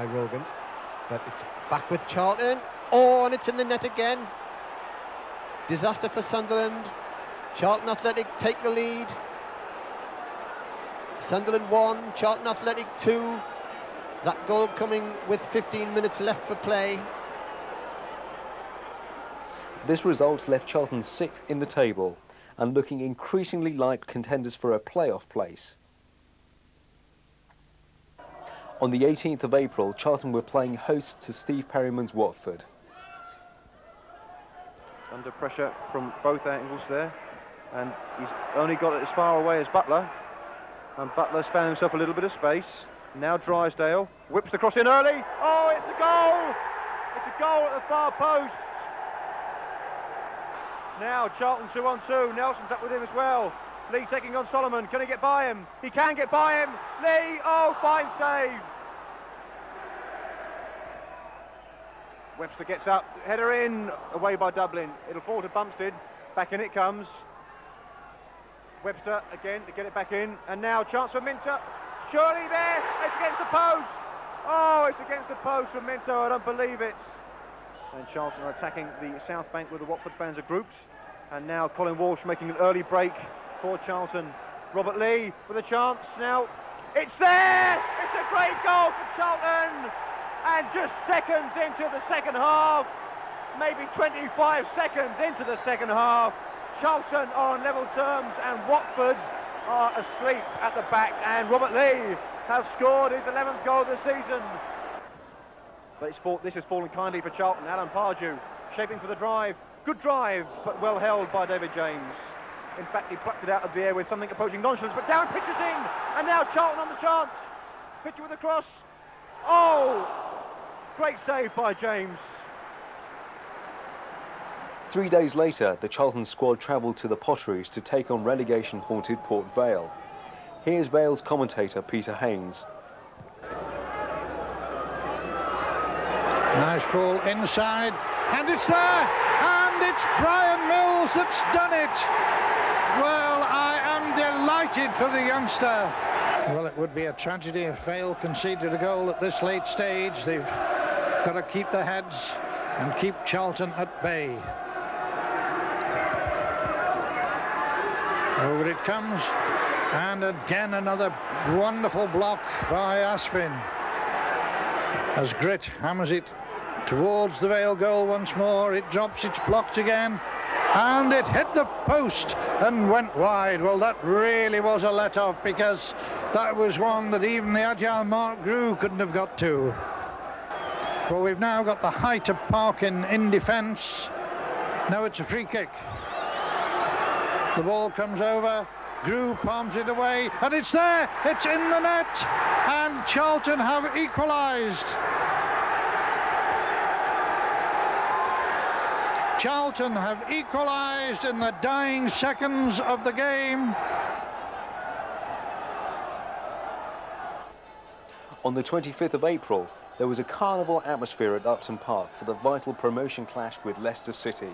Rogan, but it's back with Charlton. Oh, and it's in the net again. Disaster for Sunderland. Charlton Athletic take the lead. Sunderland 1, Charlton Athletic 2. That goal coming with 15 minutes left for play. This result left Charlton 6th in the table and looking increasingly like contenders for a playoff place. On the 18th of April, Charlton were playing host to Steve Perryman's Watford. Under pressure from both angles there, and he's only got it as far away as Butler, and Butler's found himself a little bit of space. Now Drysdale whips the cross in early. Oh, it's a goal! It's a goal at the far post. Now Charlton 2-on-2. Nelson's up with him as well. Lee taking on Solomon. Can he get by him? He can get by him. Lee, oh, fine save. Webster gets up, header in, away by Dublin. It'll fall to Bumstead. Back in it comes. Webster again to get it back in, and now chance for Minter. Surely there, it's against the post. Oh, it's against the post for Minter. I don't believe it. And Charlton are attacking the south bank where the Watford fans are grouped. And now Colin Walsh making an early break for Charlton. Robert Lee with a chance now. It's there! It's a great goal for Charlton! And just seconds into the second half, maybe 25 seconds into the second half, Charlton are on level terms and Watford are asleep at the back, and Robert Lee has scored his 11th goal of the season. But this has fallen kindly for Charlton. Alan Pardew shaping for the drive. Good drive, but well held by David James. In fact, he plucked it out of the air with something approaching nonchalance, but down pitches in, and now Charlton on the chance. Pitcher with a cross. Oh, great save by James. 3 days later, the Charlton squad travelled to the Potteries to take on relegation-haunted Port Vale. Here's Vale's commentator, Peter Haynes. Nice ball inside, and it's there, and it's Brian Mills that's done it. Well, I am delighted for the youngster. Well, it would be a tragedy if Vale conceded a goal at this late stage. They've got to keep their heads and keep Charlton at bay. Over it comes, and again another wonderful block by Aspin. As Grit hammers it towards the Vale goal once more, it drops, it's blocked again, and it hit the post and went wide. Well, that really was a let-off, because that was one that even the agile Mark Grew couldn't have got to. Well, we've now got the height of Parkin in defence. Now it's a free kick. The ball comes over, Grew palms it away, and it's there, it's in the net, and Charlton have equalised. Charlton have equalised in the dying seconds of the game. On the 25th of April, there was a carnival atmosphere at Upton Park for the vital promotion clash with Leicester City.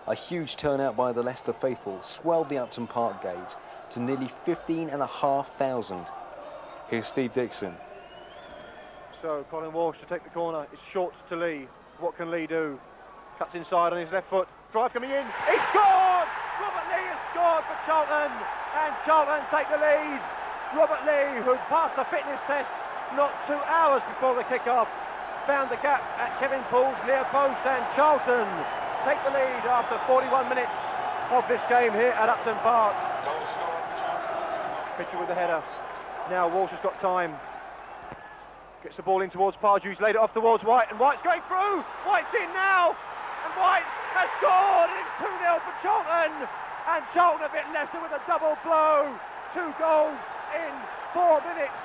A huge turnout by the Leicester faithful swelled the Upton Park gate to nearly 15,500. Here's Steve Dixon. So Colin Walsh to take the corner. It's short to Lee. What can Lee do? Cuts inside on his left foot. Drive coming in. He scored! Robert Lee has scored for Charlton, and Charlton take the lead. Robert Lee, who passed the fitness test not 2 hours before the kick-off, found the gap at Kevin Poole's near post, and Charlton take the lead after 41 minutes of this game here at Upton Park. Pitcher with the header. Now Walsh has got time. Gets the ball in towards Pardew. He's laid it off towards White, and White's going through. White's in now, and White has scored, and it's 2-0 for Charlton. And Charlton have hit Leicester with a double blow. 2 goals in 4 minutes,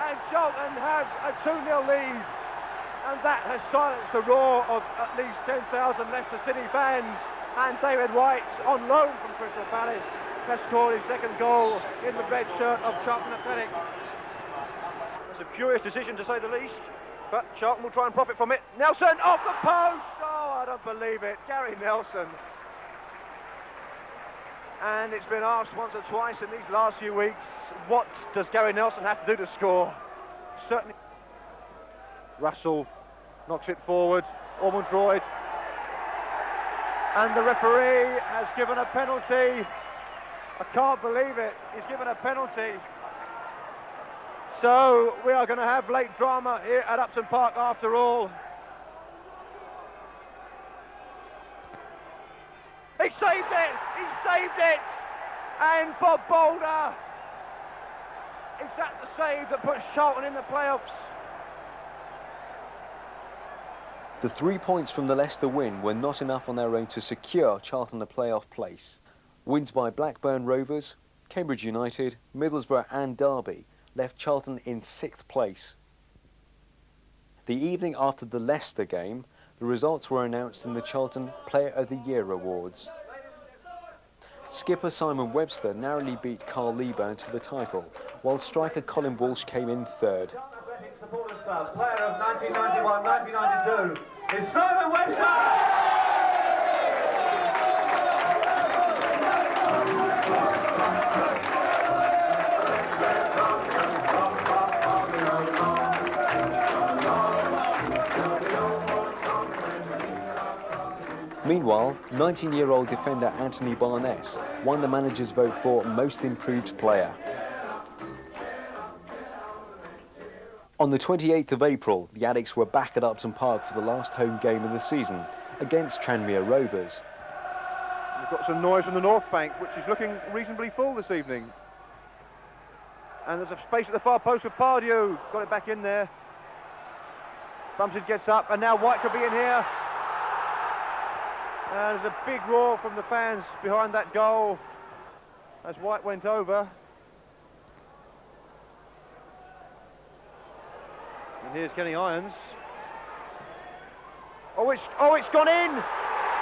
and Charlton have a 2-0 lead. And that has silenced the roar of at least 10,000 Leicester City fans. And David White, on loan from Crystal Palace, has scored his 2nd goal in the red shirt of Charlton Athletic. It's a curious decision, to say the least, but Charlton will try and profit from it. Nelson off the post! Oh, I don't believe it. Gary Nelson. And it's been asked once or twice in these last few weeks, what does Gary Nelson have to do to score? Certainly. Russell knocks it forward. Ormondroyd. And the referee has given a penalty. I can't believe it. He's given a penalty. So we are going to have late drama here at Upton Park after all. He saved it! He saved it! And Bob Boulder! Is that the save that puts Charlton in the playoffs? The 3 points from the Leicester win were not enough on their own to secure Charlton a playoff place. Wins by Blackburn Rovers, Cambridge United, Middlesbrough and Derby left Charlton in 6th place. The evening after the Leicester game, the results were announced in the Charlton Player of the Year Awards. Skipper Simon Webster narrowly beat Carl Leeburn to the title, while striker Colin Walsh came in 3rd. Player of 1991-1992 is Simon Webster! Meanwhile, 19-year-old defender Anthony Barnes won the manager's vote for Most Improved Player. On the 28th of April, the Addicts were back at Upton Park for the last home game of the season against Tranmere Rovers. We've got some noise from the North Bank, which is looking reasonably full this evening. And there's a space at the far post for Pardew. Got it back in there. Bumstead gets up, and now White could be in here. And there's a big roar from the fans behind that goal as White went over. And here's Kenny Irons. Oh, it's gone in!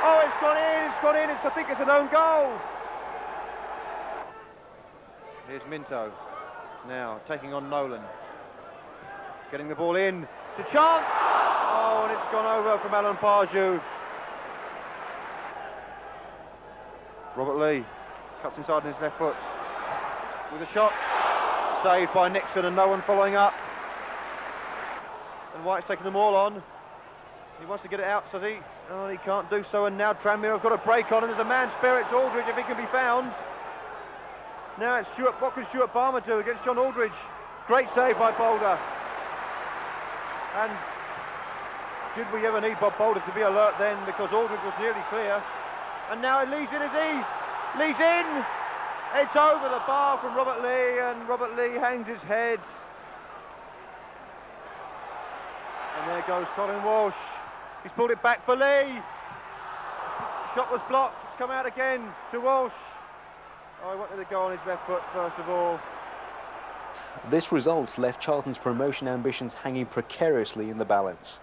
Oh, it's gone in! It's gone in! I think it's an own goal. Here's Minto now taking on Nolan, getting the ball in to chance. Oh, and it's gone over from Alan Pardew. Robert Lee cuts inside on his left foot with a shot, saved by Nixon and no one following up. And White's taking them all on. He wants to get it out, does he? Oh, he can't do so, and now Tranmere have got a break on, and there's a man, Spirits Aldridge, if he can be found. Now it's Stuart. What can Stuart Balmer do against John Aldridge? Great save by Boulder. And did we ever need Bob Boulder to be alert then, because Aldridge was nearly clear. And now it leads in, is he? Leads in! It's over the bar from Robert Lee, and Robert Lee hangs his head. And there goes Colin Walsh. He's pulled it back for Lee. The shot was blocked. It's come out again to Walsh. Oh, he wanted to go on his left foot first of all. This result left Charlton's promotion ambitions hanging precariously in the balance.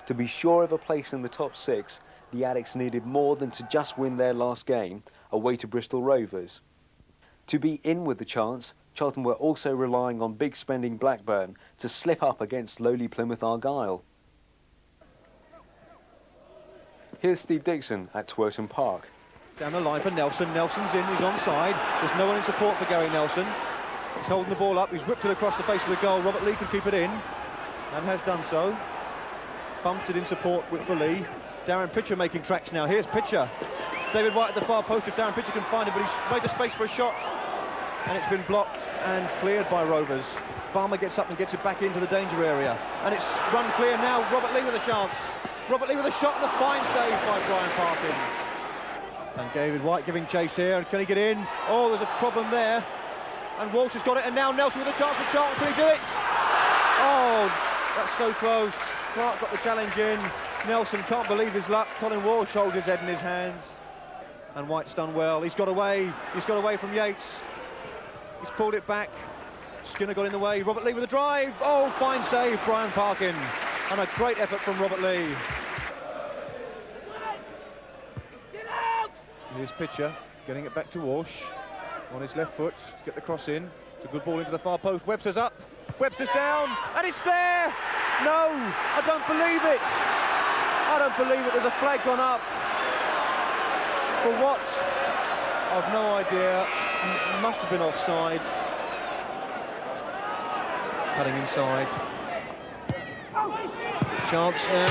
To be sure of a place in the top 6, the Addicts needed more than to just win their last game away to Bristol Rovers. To be in with the chance, Charlton were also relying on big spending Blackburn to slip up against lowly Plymouth Argyle. Here's Steve Dixon at Twerton Park. Down the line for Nelson. Nelson's in, he's onside. There's no one in support for Gary Nelson. He's holding the ball up, he's whipped it across the face of the goal. Robert Lee can keep it in, and has done so. Bumped it in support for Lee. Darren Pitcher making tracks now. Here's Pitcher. David White at the far post if Darren Pitcher can find him, but he's made the space for a shot. And it's been blocked and cleared by Rovers. Balmer gets up and gets it back into the danger area. And it's run clear now. Robert Lee with a chance. Robert Lee with a shot and a fine save by Brian Parkin. And David White giving chase here. And can he get in? Oh, there's a problem there. And Walsh has got it. And now Nelson with a chance for Charlton. Can he do it? Oh, that's so close. Clark got the challenge in. Nelson can't believe his luck. Colin Walsh holds his head in his hands. And White's done well. He's got away from Yates. He's pulled it back. Skinner got in the way. Robert Lee with a drive. Oh, fine save, Brian Parkin. And a great effort from Robert Lee. Here's Pitcher getting it back to Walsh on his left foot to get the cross in. It's a good ball into the far post. Webster's up. Webster's down. And it's there. No, I don't believe it. I don't believe it. There's a flag gone up. For what? I've no idea. Must have been offside. Cutting inside. Chance now.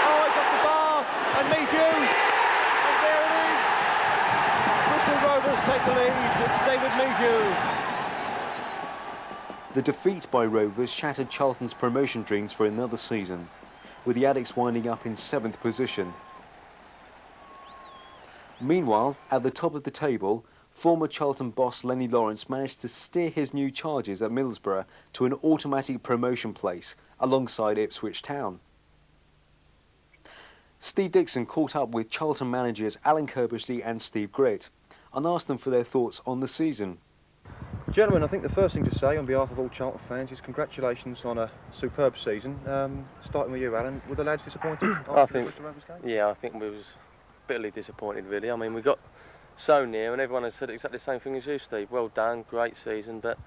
Oh, it's off the bar. And Mayhew. And there it is. Bristol Rovers take the lead. It's David Mayhew. The defeat by Rovers shattered Charlton's promotion dreams for another season, with the Addicks winding up in 7th position. Meanwhile, at the top of the table, former Charlton boss Lenny Lawrence managed to steer his new charges at Middlesbrough to an automatic promotion place alongside Ipswich Town. Steve Dixon caught up with Charlton managers Alan Kirbysley and Steve Gritt and asked them for their thoughts on the season. Gentlemen, I think the first thing to say on behalf of all Charlton fans is congratulations on a superb season. Starting with you, Alan, were the lads disappointed after the Bristol Rovers game? Yeah, I think we was bitterly disappointed, really. I mean, we got so near, and everyone has said exactly the same thing as you, Steve. Well done, great season, but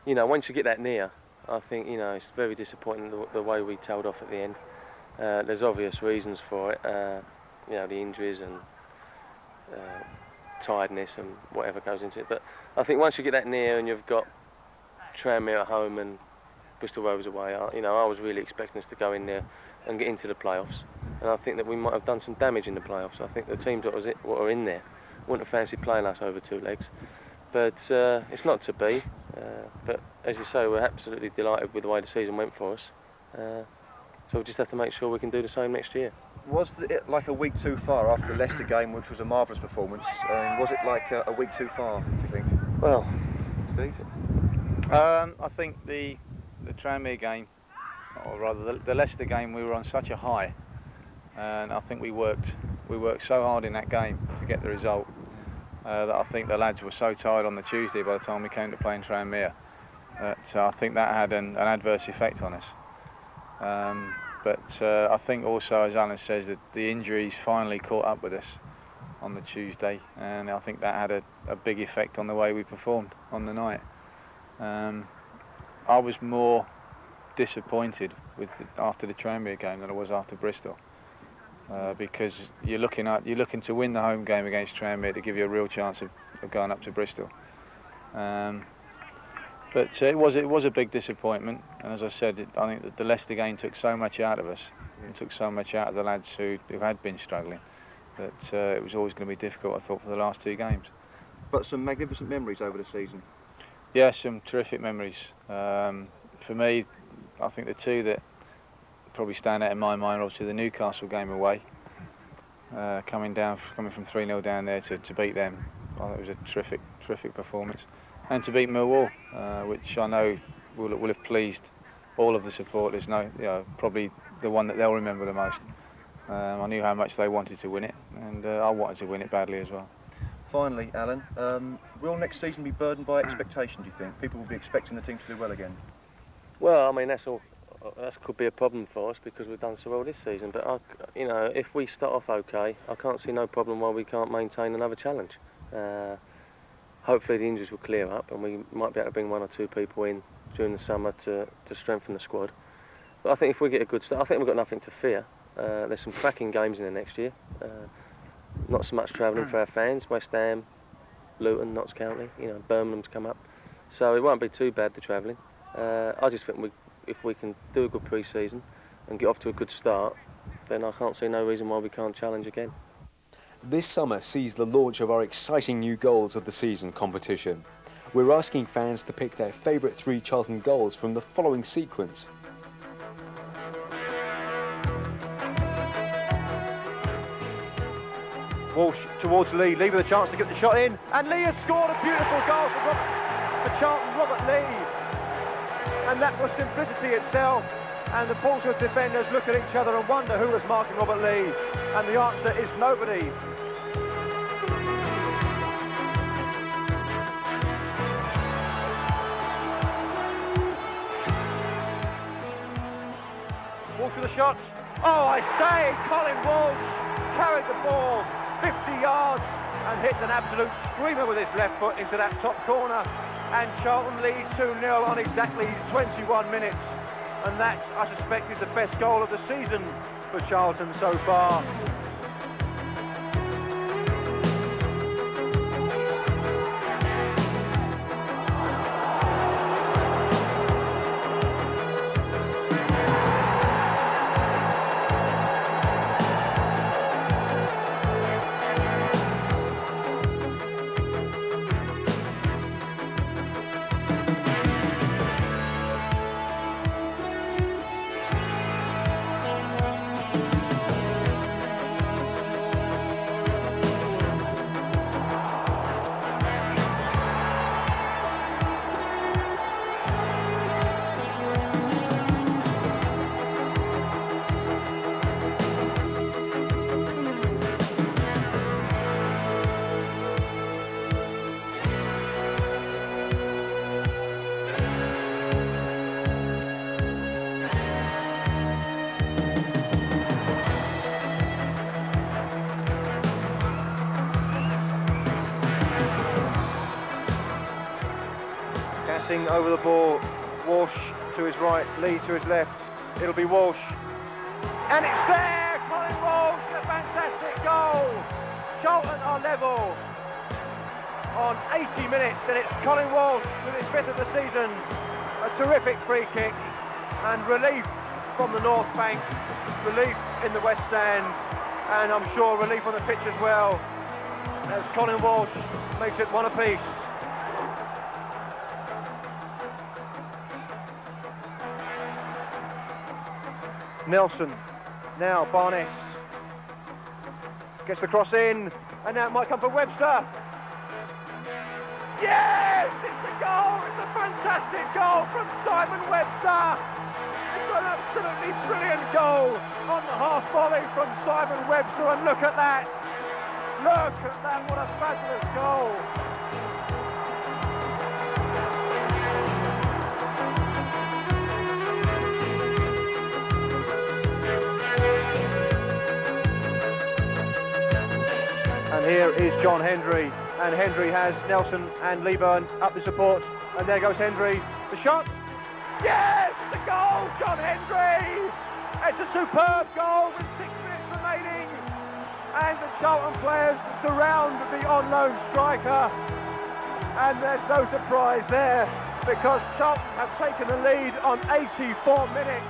you know, once you get that near, I think it's very disappointing the way we tailed off at the end. There's obvious reasons for it, the injuries and tiredness and whatever goes into it. But I think once you get that near and you've got Tranmere at home and Bristol Rovers away, I was really expecting us to go in there and get into the playoffs. And I think that we might have done some damage in the playoffs. I think the teams that were in there wouldn't have fancied playing us over 2 legs. But it's not to be. But as you say, we're absolutely delighted with the way the season went for us. So we just have to make sure we can do the same next year. Was it like a week too far after the Leicester game, which was a marvellous performance? Was it like a week too far, do you think? Well, Steve? I think the Tranmere game, or rather the Leicester game, we were on such a high, and I think we worked so hard in that game to get the result that I think the lads were so tired on the Tuesday by the time we came to play in Tranmere that I think that had an adverse effect on us. But I think also, as Alan says, that the injuries finally caught up with us on the Tuesday, and I think that had a big effect on the way we performed on the night. I was more disappointed after the Tranmere game than I was after Bristol, because you're looking to win the home game against Tranmere to give you a real chance of going up to Bristol. But it was a big disappointment, and as I said, I think that the Leicester game took so much out of us, and took so much out of the lads who had been struggling, that it was always going to be difficult, I thought, for the last 2 games. But some magnificent memories over the season. Yeah, some terrific memories. For me, I think the 2 that probably stand out in my mind are obviously the Newcastle game away, coming from 3-0 down there to beat them. I thought it was a terrific performance. And to beat Millwall, which I know will have pleased all of the supporters. Probably the one that they'll remember the most. I knew how much they wanted to win it, and I wanted to win it badly as well. Finally, Alan, will next season be burdened by expectation, do you think? People will be expecting the team to do well again? Well, I mean, that could be a problem for us because we've done so well this season. But if we start off okay, I can't see no problem why we can't maintain another challenge. Hopefully the injuries will clear up and we might be able to bring 1 or 2 people in during the summer to strengthen the squad. But I think if we get a good start, I think we've got nothing to fear. There's some cracking games in there next year. Not so much travelling for our fans. West Ham, Luton, Notts County, Birmingham's come up. So it won't be too bad, the travelling. I just think if we can do a good pre-season and get off to a good start, then I can't see no reason why we can't challenge again. This summer sees the launch of our exciting new Goals of the Season competition. We're asking fans to pick their favourite 3 Charlton goals from the following sequence. Walsh towards Lee with a chance to get the shot in, and Lee has scored a beautiful goal for Charlton, Robert Lee. And that was simplicity itself. And the Portsmouth defenders look at each other and wonder who was marking Robert Lee. And the answer is nobody. Walsh with the shot. Oh, I say, Colin Walsh carried the ball 50 yards and hit an absolute screamer with his left foot into that top corner. And Charlton lead 2-0 on exactly 21 minutes. And that, I suspect, is the best goal of the season for Charlton so far. Over the ball, Walsh to his right, Lee to his left. It'll be Walsh, and it's there. Colin Walsh, a fantastic goal. Charlton are level on 80 minutes, and it's Colin Walsh with his 5th of the season. A terrific free kick and relief from the North Bank, relief in the West Stand, and I'm sure relief on the pitch as well, as Colin Walsh makes it one apiece. Nelson, now Barnes gets the cross in, and now it might come for Webster. Yes, it's the goal, it's a fantastic goal from Simon Webster. It's an absolutely brilliant goal on the half volley from Simon Webster, and look at that, what a fabulous goal. And here is John Hendry, and Hendry has Nelson and Leeburn up in support, and there goes Hendry, the shot, yes, the goal, John Hendry! It's a superb goal with 6 minutes remaining, and the Charlton players surround the on-loan striker, and there's no surprise there, because Charlton have taken the lead on 84 minutes,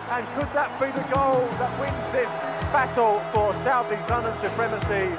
and could that be the goal that wins this battle for South East London supremacy?